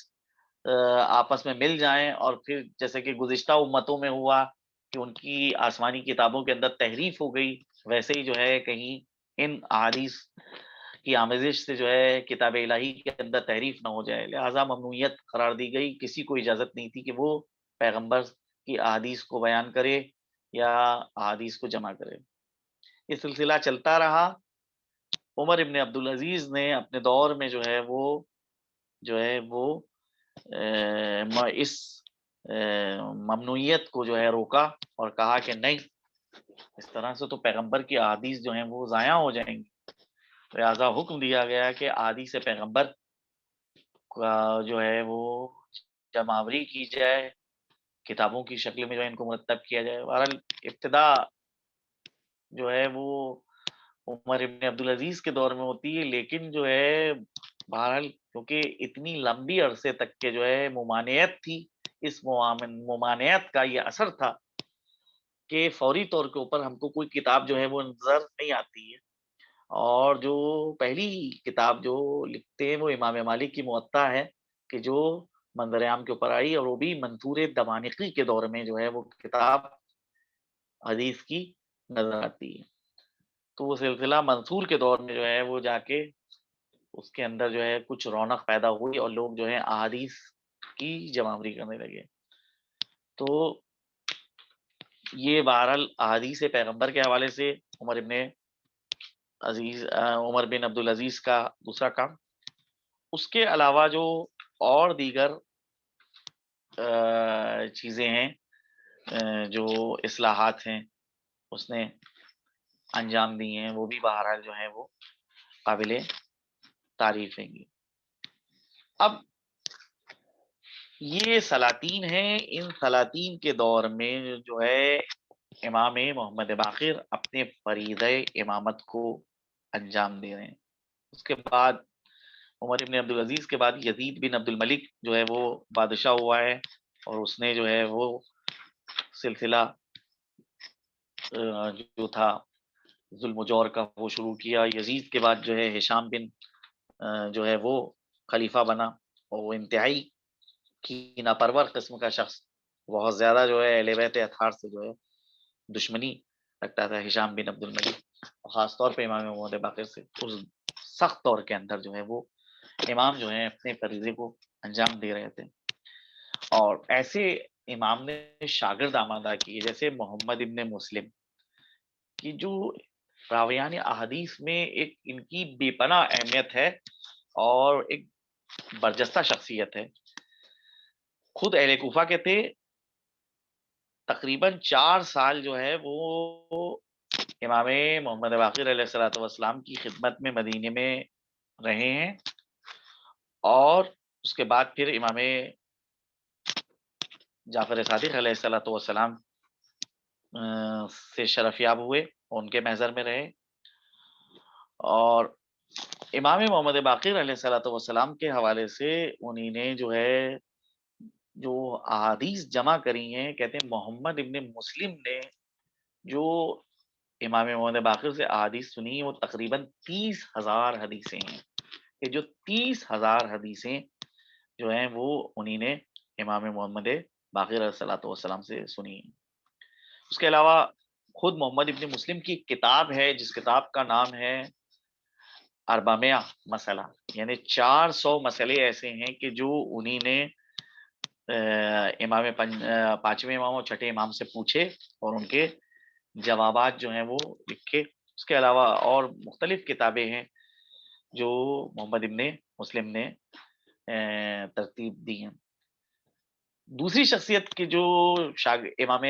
آپس میں مل جائیں، اور پھر جیسے کہ گزشتہ امتوں میں ہوا کہ ان کی آسمانی کتابوں کے اندر تحریف ہو گئی، ویسے ہی جو ہے کہیں ان احادیث کی آمیزش سے جو ہے کتاب الہی کے اندر تحریف نہ ہو جائے، لہٰذا ممنوعیت قرار دی گئی۔ کسی کو اجازت نہیں تھی کہ وہ پیغمبر کی احادیث کو بیان کرے یا احادیث کو جمع کرے۔ یہ سلسلہ چلتا رہا۔ عمر ابن عبدالعزیز نے اپنے دور میں جو ہے وہ اس ممنوعیت کو جو ہے روکا اور کہا کہ نہیں، اس طرح سے تو پیغمبر کی احادیث جو ہیں وہ ضائع ہو جائیں گی، لہٰذا حکم دیا گیا کہ احادیث پیغمبر کا جو ہے وہ جمع آوری کی جائے، کتابوں کی شکل میں جو ہے ان کو مرتب کیا جائے۔ بہرحال ابتدا جو ہے وہ عمر ابن عبدالعزیز کے دور میں ہوتی ہے، لیکن جو ہے بہرحال کیونکہ اتنی لمبی عرصے تک کے جو ہے ممانعت تھی، اس ممانعت کا یہ اثر تھا کہ فوری طور کے اوپر ہم کو کوئی کتاب جو ہے وہ نظر نہیں آتی ہے، اور جو پہلی کتاب جو لکھتے ہیں وہ امام مالک کی موطا ہے، کہ جو منظر عام کے اوپر آئی، اور وہ بھی منصور دمانقی کے دور میں جو ہے وہ کتاب حدیث کی نظر آتی ہے۔ تو وہ سلسلہ منصور کے دور میں جو ہے وہ جا کے اس کے اندر جو ہے کچھ رونق پیدا ہوئی، اور لوگ جو ہے احادیث کی جمع آوری کرنے لگے۔ تو یہ بہرحال احادیث پیغمبر کے حوالے سے عمر بن عبدالعزیز کا دوسرا کام۔ اس کے علاوہ جو اور دیگر چیزیں ہیں، جو اصلاحات ہیں اس نے انجام دی ہیں، وہ بھی بہرحال جو ہے وہ قابل تعریف ہیں گی۔ اب یہ سلاطین ہیں، ان سلاطین کے دور میں جو ہے امام محمد باقر اپنے فریضہ امامت کو انجام دے رہے ہیں۔ اس کے بعد عمر بن عبدالعزیز کے بعد یزید بن عبد الملک جو ہے وہ بادشاہ ہوا ہے، اور اس نے جو ہے وہ سلسلہ جو تھا ظلم و جور کا وہ شروع کیا۔ یزید کے بعد جو ہے ہشام بن جو ہے وہ خلیفہ بنا، اور وہ انتہائی کینہ پرور قسم کا شخص، بہت زیادہ جو ہے اہل بیت اطہار سے جو ہے دشمنی رکھتا تھا ہشام بن عبد الملک، خاص طور پہ امام محمد باقر سے۔ اس سخت دور کے اندر جو ہے وہ امام جو ہیں اپنے فریضے کو انجام دے رہے تھے، اور ایسے امام نے شاگرد آمادہ کیے، جیسے محمد ابن مسلم کی جو راویان احادیث میں ایک ان کی بے پناہ اہمیت ہے، اور ایک برجستہ شخصیت ہے۔ خود اہل کوفہ کے تھے، تقریباً 4 سال جو ہے وہ امام محمد باقر علیہ الصلوۃ والسلام کی خدمت میں مدینے میں رہے ہیں، اور اس کے بعد پھر امام جعفر صادق علیہ الصلوۃ والسلام سے شرف یاب ہوئے، ان کے محضر میں رہے، اور امام محمد باقر علیہ الصلوۃ والسلام کے حوالے سے انہی نے جو ہے جو احادیث جمع کری ہیں، کہتے ہیں محمد ابن مسلم نے جو امام محمد باقر سے احادیث سنی وہ تقریباً 30,000 حدیثیں ہیں، کہ جو 30,000 حدیثیں جو ہیں وہ انہی نے امام محمد باقر علیہ الصلوۃ والسلام سے سنی ہیں۔ اس کے علاوہ خود محمد ابن مسلم کی ایک کتاب ہے، جس کتاب کا نام ہے 400 مسئلہ، یعنی 400 مسئلے ایسے ہیں کہ جو انہی نے پانچویں امام اور چھٹے امام سے پوچھے، اور ان کے جوابات جو ہیں وہ لکھے۔ اس کے علاوہ اور مختلف کتابیں ہیں جو محمد ابن مسلم نے ترتیب دی ہیں۔ دوسری شخصیت کے جو امام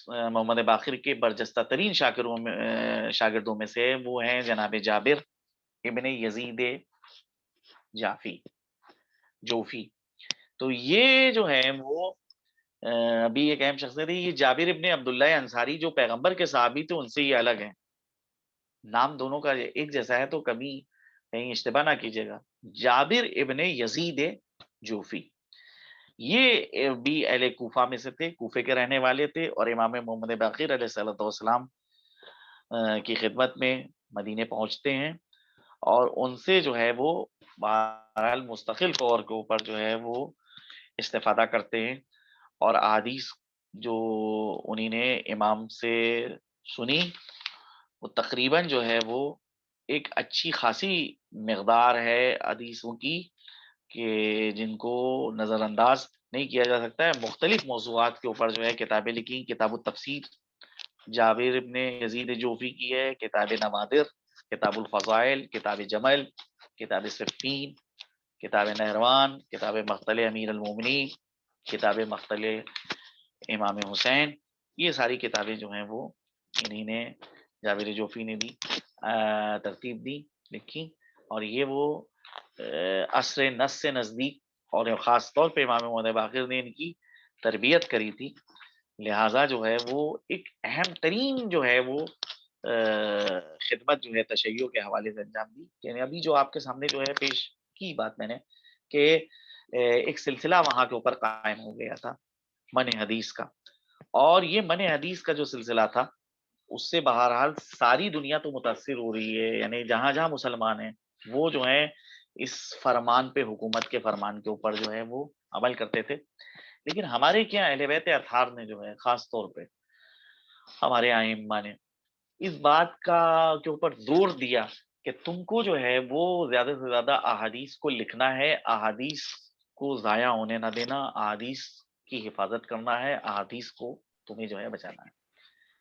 محمد باقر کے برجستہ ترین شاگردوں میں سے وہ ہیں جناب جابر ابن یزید جوفی۔ تو یہ جو ہے وہ ابھی ایک اہم شخصیت ہے، یہ جابر ابن عبداللہ انصاری جو پیغمبر کے صحابی تھے، ان سے یہ الگ ہیں، نام دونوں کا ایک جیسا ہے، تو کبھی کہیں اشتباہ نہ کیجیے گا۔ جابر ابن یزید جوفی یہ بھی اہل کوفہ میں سے تھے، کوفے کے رہنے والے تھے، اور امام محمد باقر علیہ الصلوۃ والسلام کی خدمت میں مدینے پہنچتے ہیں، اور ان سے جو ہے وہ بہرحال مستقل طور کے اوپر جو ہے وہ استفادہ کرتے ہیں، اور احادیث جو انہی نے امام سے سنی وہ تقریباً جو ہے وہ ایک اچھی خاصی مقدار ہے حدیثوں کی، کہ جن کو نظر انداز نہیں کیا جا سکتا ہے۔ مختلف موضوعات کے اوپر جو ہے کتابیں لکھی، کتاب التفسیر جابر ابن یزید جوفی کی ہے، کتاب نوادر، کتاب الفضائل، کتاب جمل، کتاب صفین، کتاب نہروان، کتاب مقتل امیر المومنین، کتاب مقتل امام حسین، یہ ساری کتابیں جو ہیں وہ انہی نے جابر جوفی نے دی، ترتیب دی، لکھی، اور یہ وہ عصر نس سے نزدیک، اور خاص طور پہ امام محمد باقر نے ان کی تربیت کری تھی، لہٰذا جو ہے وہ ایک اہم ترین جو ہے وہ خدمت جو ہے تشیع کے حوالے سے انجام دی۔ یعنی ابھی جو آپ کے سامنے جو ہے پیش کی بات میں نے، کہ ایک سلسلہ وہاں کے اوپر قائم ہو گیا تھا من حدیث کا، اور یہ من حدیث کا جو سلسلہ تھا اس سے بہرحال ساری دنیا تو متاثر ہو رہی ہے، یعنی جہاں جہاں مسلمان ہیں وہ جو ہے اس فرمان پہ، حکومت کے فرمان کے اوپر جو ہے وہ عمل کرتے تھے۔ لیکن ہمارے کیا اہل بیت اطہار نے جو ہے خاص طور پہ ہمارے ائمہ نے اس بات کا کے اوپر زور دیا کہ تم کو جو ہے وہ زیادہ سے زیادہ احادیث کو لکھنا ہے، احادیث کو ضائع ہونے نہ دینا، احادیث کی حفاظت کرنا ہے، احادیث کو تمہیں جو ہے بچانا ہے۔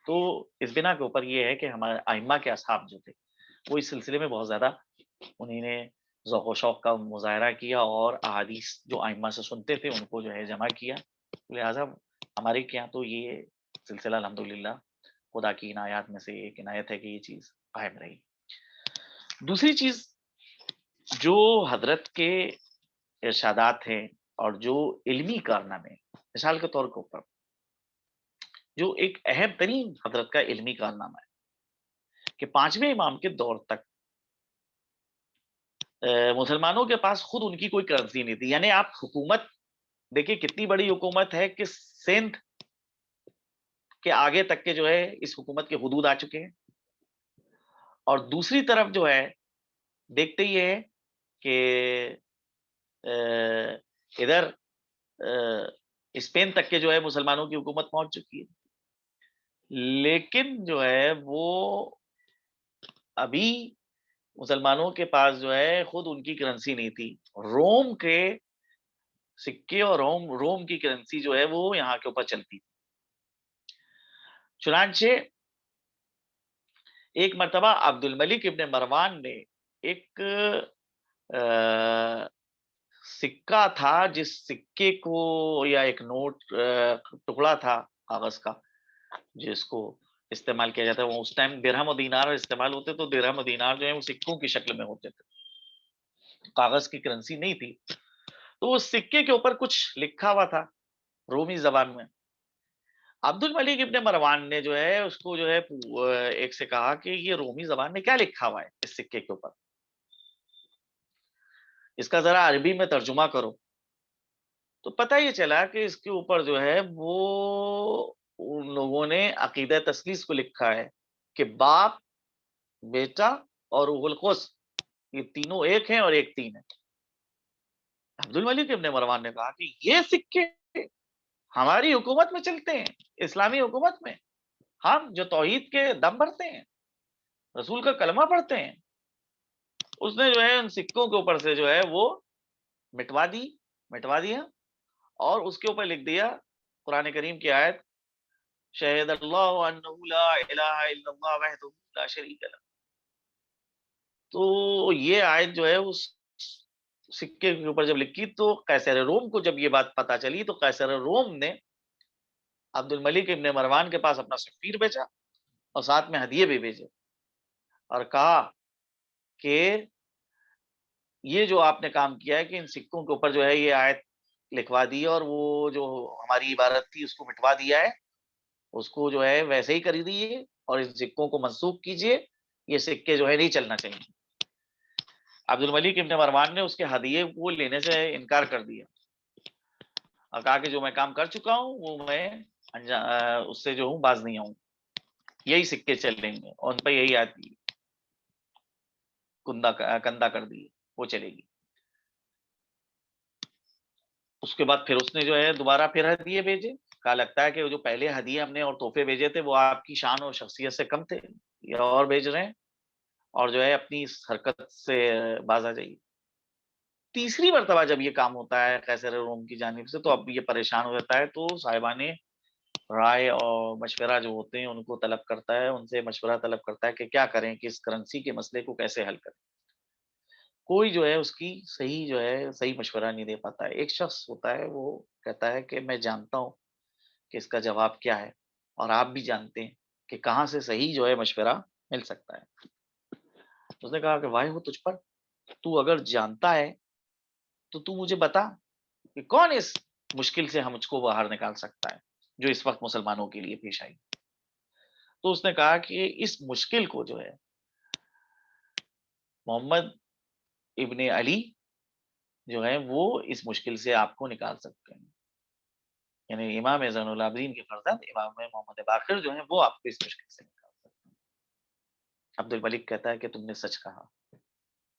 تو اس بنا کے اوپر یہ ہے کہ ہمارے ائمہ کے اصحاب جو تھے وہ اس سلسلے میں بہت زیادہ انہیں نے ذوق و شوق کا مظاہرہ کیا اور احادیث جو ائمہ سے سنتے تھے ان کو جو ہے جمع کیا۔ لہٰذا ہمارے کے یہاں تو یہ سلسلہ الحمدللہ خدا کی عنایات میں سے ایک عنایت ہے کہ یہ چیز قائم رہی۔ دوسری چیز جو حضرت کے ارشادات ہیں اور جو علمی کارنامے، مثال کے طور کے اوپر جو ایک اہم ترین حضرت کا علمی کارنامہ ہے کہ پانچویں امام کے دور تک مسلمانوں کے پاس خود ان کی کوئی کرنسی نہیں تھی، یعنی آپ حکومت دیکھیں کتنی بڑی حکومت ہے کہ سندھ کے آگے تک کے جو ہے اس حکومت کے حدود آ چکے ہیں، اور دوسری طرف جو ہے دیکھتے یہ ہے کہ ادھر اسپین تک کے جو ہے مسلمانوں کی حکومت پہنچ چکی ہے، لیکن جو ہے وہ ابھی مسلمانوں کے پاس جو ہے خود ان کی کرنسی نہیں تھی، روم کے سکے اور روم کی کرنسی جو ہے وہ یہاں کے اوپر چلتی تھی۔ چنانچہ ایک مرتبہ عبد الملک ابن مروان نے ایک سکہ تھا، جس سکے کو یا ایک نوٹ ٹکڑا تھا کاغذ کا جس کو استعمال کیا جاتا ہے، وہ اس ٹائم درہم و دینار استعمال ہوتے، تو درہم و دینار جو ہے وہ سکوں کی شکل میں ہوتے تھے، کاغذ کی کرنسی نہیں تھی۔ تو اس سکے کے اوپر کچھ لکھا ہوا تھا رومی زبان میں۔ عبد الملک ابن مروان نے جو ہے اس کو جو ہے ایک سے کہا کہ یہ رومی زبان میں کیا لکھا ہوا ہے اس سکے کے اوپر، اس کا ذرا عربی میں ترجمہ کرو۔ تو پتہ یہ چلا کہ اس کے اوپر جو ہے وہ ان لوگوں نے عقیدہ تثلیث کو لکھا ہے کہ باپ، بیٹا اور روح القدس یہ تینوں ایک ہیں اور ایک تین ہے۔ عبد الملک ابن مروان نے کہا کہ یہ سکے ہماری حکومت میں چلتے ہیں، اسلامی حکومت میں ہم جو توحید کے دم بھرتے ہیں، رسول کا کلمہ پڑھتے ہیں۔ اس نے جو ہے ان سکوں کے اوپر سے جو ہے وہ مٹوا دیا اور اس کے اوپر لکھ دیا قرآن کریم کی آیت شہد اللہ انہ لا الہ الا اللہ وحدہ لا شریک لہ۔ تو یہ آیت جو ہے اس سکے کے اوپر جب لکھی تو قیصر روم کو جب یہ بات پتا چلی تو قیصر روم نے عبد الملک ابن مروان کے پاس اپنا سفیر بھیجا اور ساتھ میں ہدیے بھی بھیجے اور کہا کہ یہ جو آپ نے کام کیا ہے کہ ان سکوں کے اوپر جو ہے یہ آیت لکھوا دی اور وہ جو ہماری عبارت تھی اس کو مٹوا دیا ہے، اس کو جو ہے ویسے ہی کر دیجیے اور ان سکوں کو منسوخ کیجیے، یہ سکے جو ہے نہیں چلنا چاہیے۔ عبد الملک ابن مروان نے اس کے ہدیے کو لینے سے انکار کر دیا اور کہا کہ جو میں کام کر چکا ہوں وہ میں اس سے جو ہوں باز نہیں آؤں، یہی سکے چل رہیں گے اور ان پہ یہی آتی کندہ کر دی وہ چلے گی۔ اس کے بعد پھر اس نے جو ہے دوبارہ پھر ہدیے بھیجے، کہا لگتا ہے کہ جو پہلے ہدیے ہم نے اور تحفے بھیجے تھے وہ آپ کی شان اور شخصیت سے کم تھے، یا اور بھیج رہے ہیں اور جو ہے اپنی اس حرکت سے باز آ جائیے۔ تیسری مرتبہ جب یہ کام ہوتا ہے قیصر روم کی جانب سے تو اب یہ پریشان ہو جاتا ہے، تو صاحبان رائے اور مشورہ جو ہوتے ہیں ان کو طلب کرتا ہے، ان سے مشورہ طلب کرتا ہے کہ کیا کریں کہ اس کرنسی کے مسئلے کو کیسے حل کریں۔ کوئی جو ہے اس کی صحیح مشورہ نہیں دے پاتا ہے۔ ایک شخص ہوتا ہے وہ کہتا ہے کہ میں جانتا ہوں کہ اس کا جواب کیا ہے اور آپ بھی جانتے ہیں کہ کہاں سے صحیح جو ہے مشورہ مل سکتا ہے۔ اس نے کہا کہ واہ ہو تجھ پر، تو اگر جانتا ہے تو تو مجھے بتا کہ کون اس مشکل سے ہم مجھ کو باہر نکال سکتا ہے جو اس وقت مسلمانوں کے لیے پیش آئی۔ تو اس نے کہا کہ اس مشکل کو جو ہے محمد ابن علی جو ہے وہ اس مشکل سے آپ کو نکال سکتے ہیں۔ یعنی امام زین العابدین کے فرزند امام محمد باقر جو ہیں وہ آپ کو اس مشکل سے نکال سکتے ہیں۔ عبد الملک کہتا ہے کہ تم نے سچ کہا،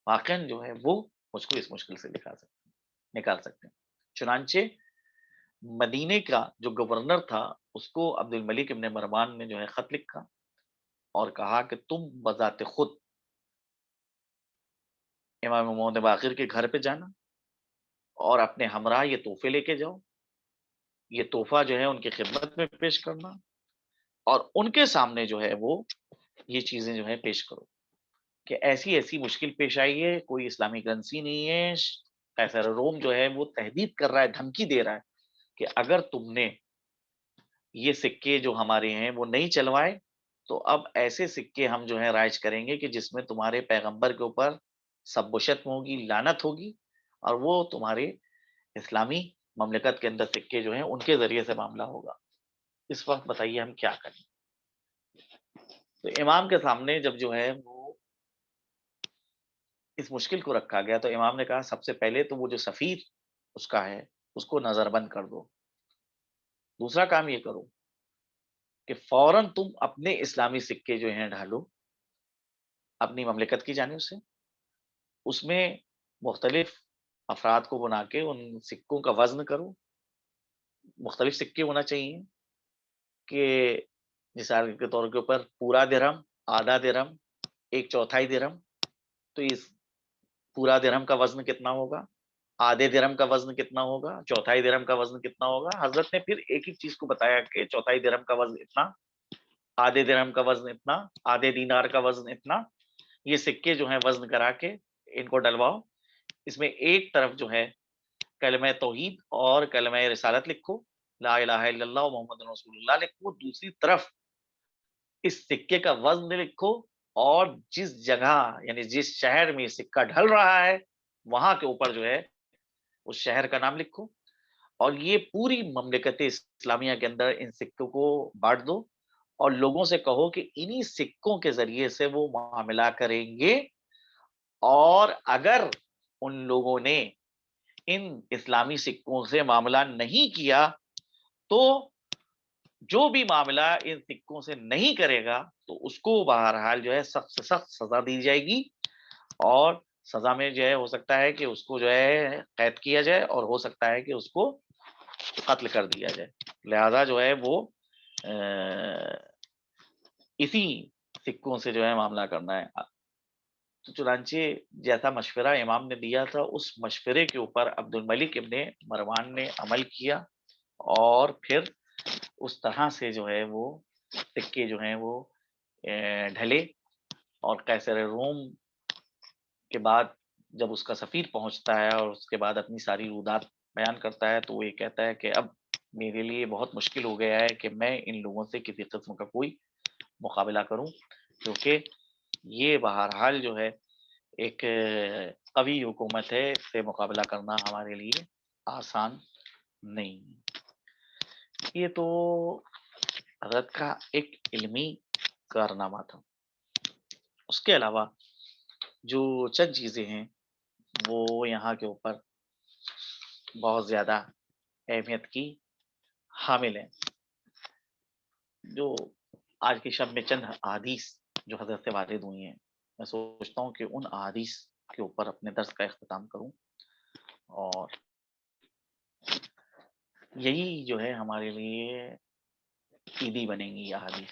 واقعاً جو ہے وہ مجھ کو اس مشکل سے نکال سکتے ہیں۔ چنانچہ مدینے کا جو گورنر تھا اس کو عبد الملک ابن مروان نے جو ہے خط لکھا اور کہا کہ تم بذات خود امام محمد باقر کے گھر پہ جانا اور اپنے ہمراہ یہ تحفے لے کے جاؤ، یہ تحفہ جو ہے ان کی خدمت میں پیش کرنا اور ان کے سامنے جو ہے وہ یہ چیزیں جو ہے پیش کرو کہ ایسی ایسی مشکل پیش آئی ہے، کوئی اسلامی کرنسی نہیں ہے، قیصر روم جو ہے وہ تہدید کر رہا ہے، دھمکی دے رہا ہے کہ اگر تم نے یہ سکے جو ہمارے ہیں وہ نہیں چلوائے تو اب ایسے سکے ہم جو ہے رائج کریں گے کہ جس میں تمہارے پیغمبر کے اوپر سب و شتم ہوگی، لعنت ہوگی، اور وہ تمہارے اسلامی مملکت کے اندر سکے جو ہیں ان کے ذریعے سے معاملہ ہوگا۔ اس وقت بتائیے ہم کیا کریں؟ تو امام کے سامنے جب جو ہے وہ اس مشکل کو رکھا گیا تو امام نے کہا سب سے پہلے تو وہ جو سفیر اس کا ہے اس کو نظر بند کر دو، دوسرا کام یہ کرو کہ فوراً تم اپنے اسلامی سکے جو ہیں ڈھالو اپنی مملکت کی جانب سے، اس میں مختلف افراد کو بنا کے ان سکوں کا وزن کرو، مختلف سکے ہونا چاہیے کہ مثال کے طور کے اوپر پورا درہم، آدھا درہم، ایک چوتھائی درہم، تو اس پورا درہم کا وزن کتنا ہوگا، آدھے درہم کا وزن کتنا ہوگا، چوتھائی درہم کا وزن کتنا ہوگا۔ حضرت نے پھر ایک ایک چیز کو بتایا کہ چوتھائی درہم کا وزن اتنا، آدھے درہم کا وزن اتنا، آدھے دینار کا وزن اتنا، یہ سکے جو ہیں وزن کرا کے ان کو ڈلواؤ، اس میں ایک طرف جو ہے کلمہ توحید اور کلمہ رسالت لکھو، لا الہ الا اللہ محمد رسول اللہ لکھو، دوسری طرف اس سکے کا وزن لکھو اور جس جگہ یعنی جس شہر میں یہ سکہ ڈھل رہا ہے وہاں کے اوپر جو ہے اس شہر کا نام لکھو اور یہ پوری مملکت اسلامیہ کے اندر ان سکوں کو بانٹ دو اور لوگوں سے کہو کہ انہی سکوں کے ذریعے سے وہ معاملہ کریں گے، اور اگر ان لوگوں نے ان اسلامی سکوں سے معاملہ نہیں کیا تو جو بھی معاملہ ان سکوں سے نہیں کرے گا تو اس کو بہرحال جو ہے سخت سے سخت سزا دی جائے گی، اور سزا میں جو ہے ہو سکتا ہے کہ اس کو جو ہے قید کیا جائے اور ہو سکتا ہے کہ اس کو قتل کر دیا جائے، لہذا جو ہے وہ اسی سکوں سے جو ہے معاملہ کرنا ہے۔ تو چنانچہ جیسا مشورہ امام نے دیا تھا اس مشورے کے اوپر عبد الملک ابن مروان نے عمل کیا اور پھر اس طرح سے جو ہے وہ سکے جو ہیں وہ ڈھلے، اور قیصر روم کے بعد جب اس کا سفیر پہنچتا ہے اور اس کے بعد اپنی ساری رودات بیان کرتا ہے تو وہ یہ کہتا ہے کہ اب میرے لیے بہت مشکل ہو گیا ہے کہ میں ان لوگوں سے کسی قسم کا کوئی مقابلہ کروں، کیونکہ یہ بہرحال جو ہے ایک قوی حکومت ہے، اس سے مقابلہ کرنا ہمارے لیے آسان نہیں۔ یہ تو حضرت کا ایک علمی کارنامہ تھا، اس کے علاوہ جو چند چیزیں ہیں وہ یہاں کے اوپر بہت زیادہ اہمیت کی حامل ہیں، جو آج کی شب میں چند احادیث جو حضرت سے وارد ہوئی ہیں، میں سوچتا ہوں کہ ان احادیث کے اوپر اپنے درس کا اختتام کروں، اور یہی جو ہے ہمارے لیے عیدی بنیں گی یہ احادیث۔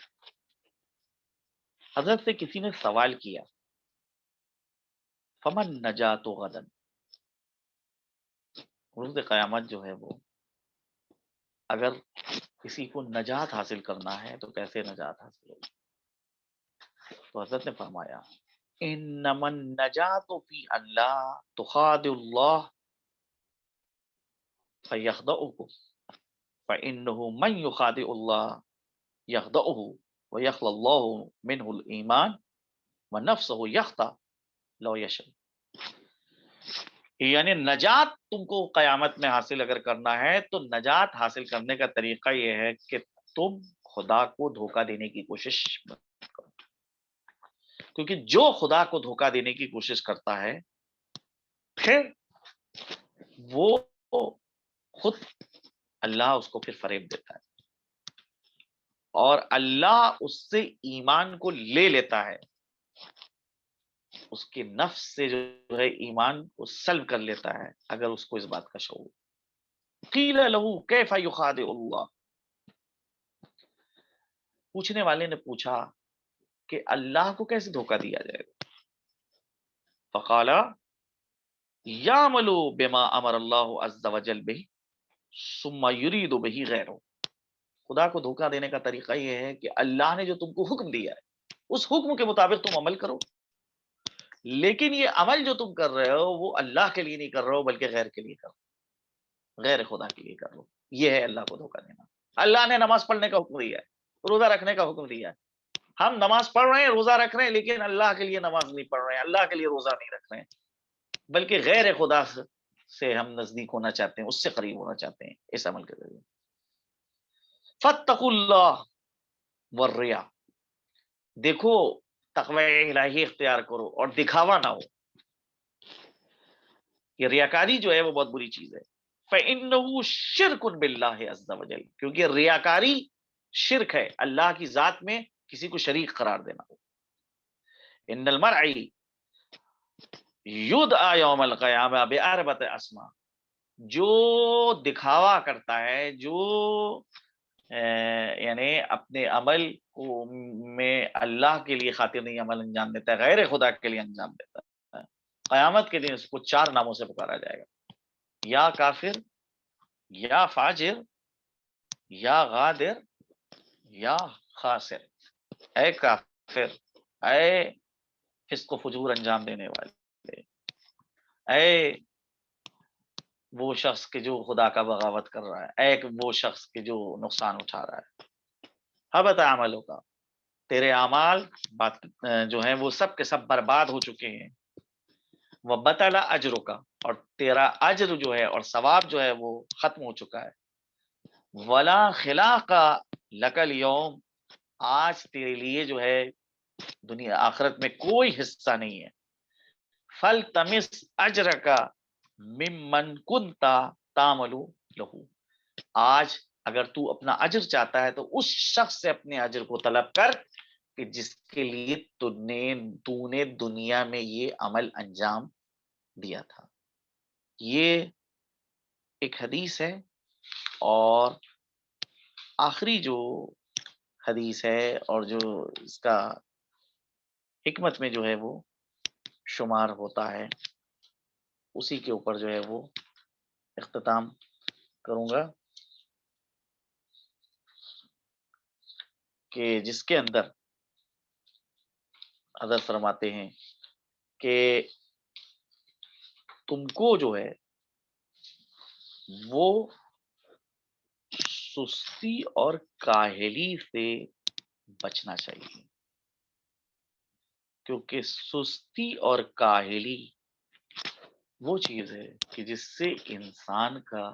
حضرت سے کسی نے سوال کیا فمن نجات غدن، روز قیامت جو ہے وہ اگر کسی کو نجات حاصل کرنا ہے تو کیسے نجات حاصل ہوگی؟ تو حضرت نے فرمایا انما النجات فی ان لا تخادع اللہ فیخدعکم فانه من یخادع اللہ یخدعه ویخل اللہ منه الایمان ونفسه یخدع لو یشاء، یعنی نجات تم کو قیامت میں حاصل اگر کرنا ہے تو نجات حاصل کرنے کا طریقہ یہ ہے کہ تم خدا کو دھوکہ دینے کی کوشش مت کرو، کیونکہ جو خدا کو دھوکہ دینے کی کوشش کرتا ہے پھر وہ خود اللہ اس کو پھر فریب دیتا ہے اور اللہ اس سے ایمان کو لے لیتا ہے، اس کے نفس سے جو ہے ایمان کو سلب کر لیتا ہے اگر اس کو اس بات کا شعور۔ قیل لہو کیف یخادع اللہ، پوچھنے والے نے پوچھا کہ اللہ کو کیسے دھوکہ دیا جائے گا؟ فقال یعملوا بما امر اللہ عز وجل بہ ثم یرید بہ غیرہ، خدا کو دھوکہ دینے کا طریقہ یہ ہے کہ اللہ نے جو تم کو حکم دیا ہے اس حکم کے مطابق تم عمل کرو، لیکن یہ عمل جو تم کر رہے ہو وہ اللہ کے لیے نہیں کر رہے ہو بلکہ غیر کے لیے کر رہے ہو، غیر خدا کے لیے کر رہے ہو۔ یہ ہے اللہ کو دھوکہ دینا۔ اللہ نے نماز پڑھنے کا حکم دیا ہے، روزہ رکھنے کا حکم دیا ہے، ہم نماز پڑھ رہے ہیں، روزہ رکھ رہے ہیں، لیکن اللہ کے لیے نماز نہیں پڑھ رہے ہیں، اللہ کے لیے روزہ نہیں رکھ رہے ہیں، بلکہ غیر خدا سے ہم نزدیک ہونا چاہتے ہیں، اس سے قریب ہونا چاہتے ہیں اس عمل کے ذریعے۔ فاتقوا اللہ والریا، دیکھو تقوی الہی اختیار کرو اور دکھاوا نہ ہو۔ یہ ریاکاری جو ہے وہ بہت بری چیز ہے۔ فَإِنَّهُ شِرْكٌ بِاللَّهِ عَزَّ وَجَلَّ، کیونکہ ریاکاری شرک ہے، اللہ کی ذات میں کسی کو شریک قرار دینا ہو۔ ان المرء یدعى یوم القیامہ باربعۃ اسماء، جو دکھاوا کرتا ہے، جو یعنی اپنے عمل کو میں اللہ کے لیے خاطر نہیں عمل انجام دیتا ہے، غیر خدا کے لیے انجام دیتا ہے، قیامت کے دن اس کو 4 ناموں سے پکارا جائے گا، یا کافر، یا فاجر، یا غادر، یا خاسر۔ اے کافر، اے فسق و فجور انجام دینے والے، اے وہ شخص کے جو خدا کا بغاوت کر رہا ہے، اے وہ شخص کے جو نقصان اٹھا رہا ہے، حبط عملوں کا، تیرے اعمال جو ہیں وہ سب کے سب برباد ہو چکے ہیں، وبطل اجروں کا، اور تیرا اجر جو ہے اور ثواب جو ہے وہ ختم ہو چکا ہے، ولا خلاق لک اليوم، آج تیرے لیے جو ہے دنیا آخرت میں کوئی حصہ نہیں ہے، فلتمس اجرک ممن کنت تعمل لہ، آج اگر تو اپنا اجر چاہتا ہے تو اس شخص سے اپنے اجر کو طلب کر کہ جس کے لیے تو نے دنیا میں یہ عمل انجام دیا تھا۔ یہ ایک حدیث ہے، اور آخری جو حدیث ہے اور جو اس کا حکمت میں جو ہے وہ شمار ہوتا ہے، اسی کے اوپر جو ہے وہ اختتام کروں گا، کہ جس کے اندر حضرت فرماتے ہیں کہ تم کو جو ہے وہ سستی اور کاہلی سے بچنا چاہیے، کیونکہ سستی اور کاہلی وہ چیز ہے کہ جس سے انسان کا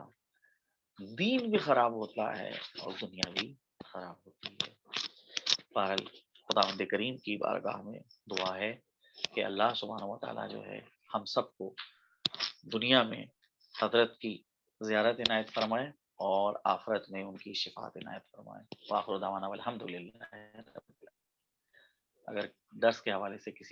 دین بھی خراب ہوتا ہے اور دنیا بھی خراب ہوتی ہے۔ بہرحال خداوند کریم کی بارگاہ میں دعا ہے کہ اللہ سبحانہ و تعالیٰ جو ہے ہم سب کو دنیا میں حضرت کی زیارت عنایت فرمائے اور آخرت میں ان کی شفاعت عنایت فرمائے۔ وآخر دعوانا والحمدللہ۔ اگر درس کے حوالے سے کسی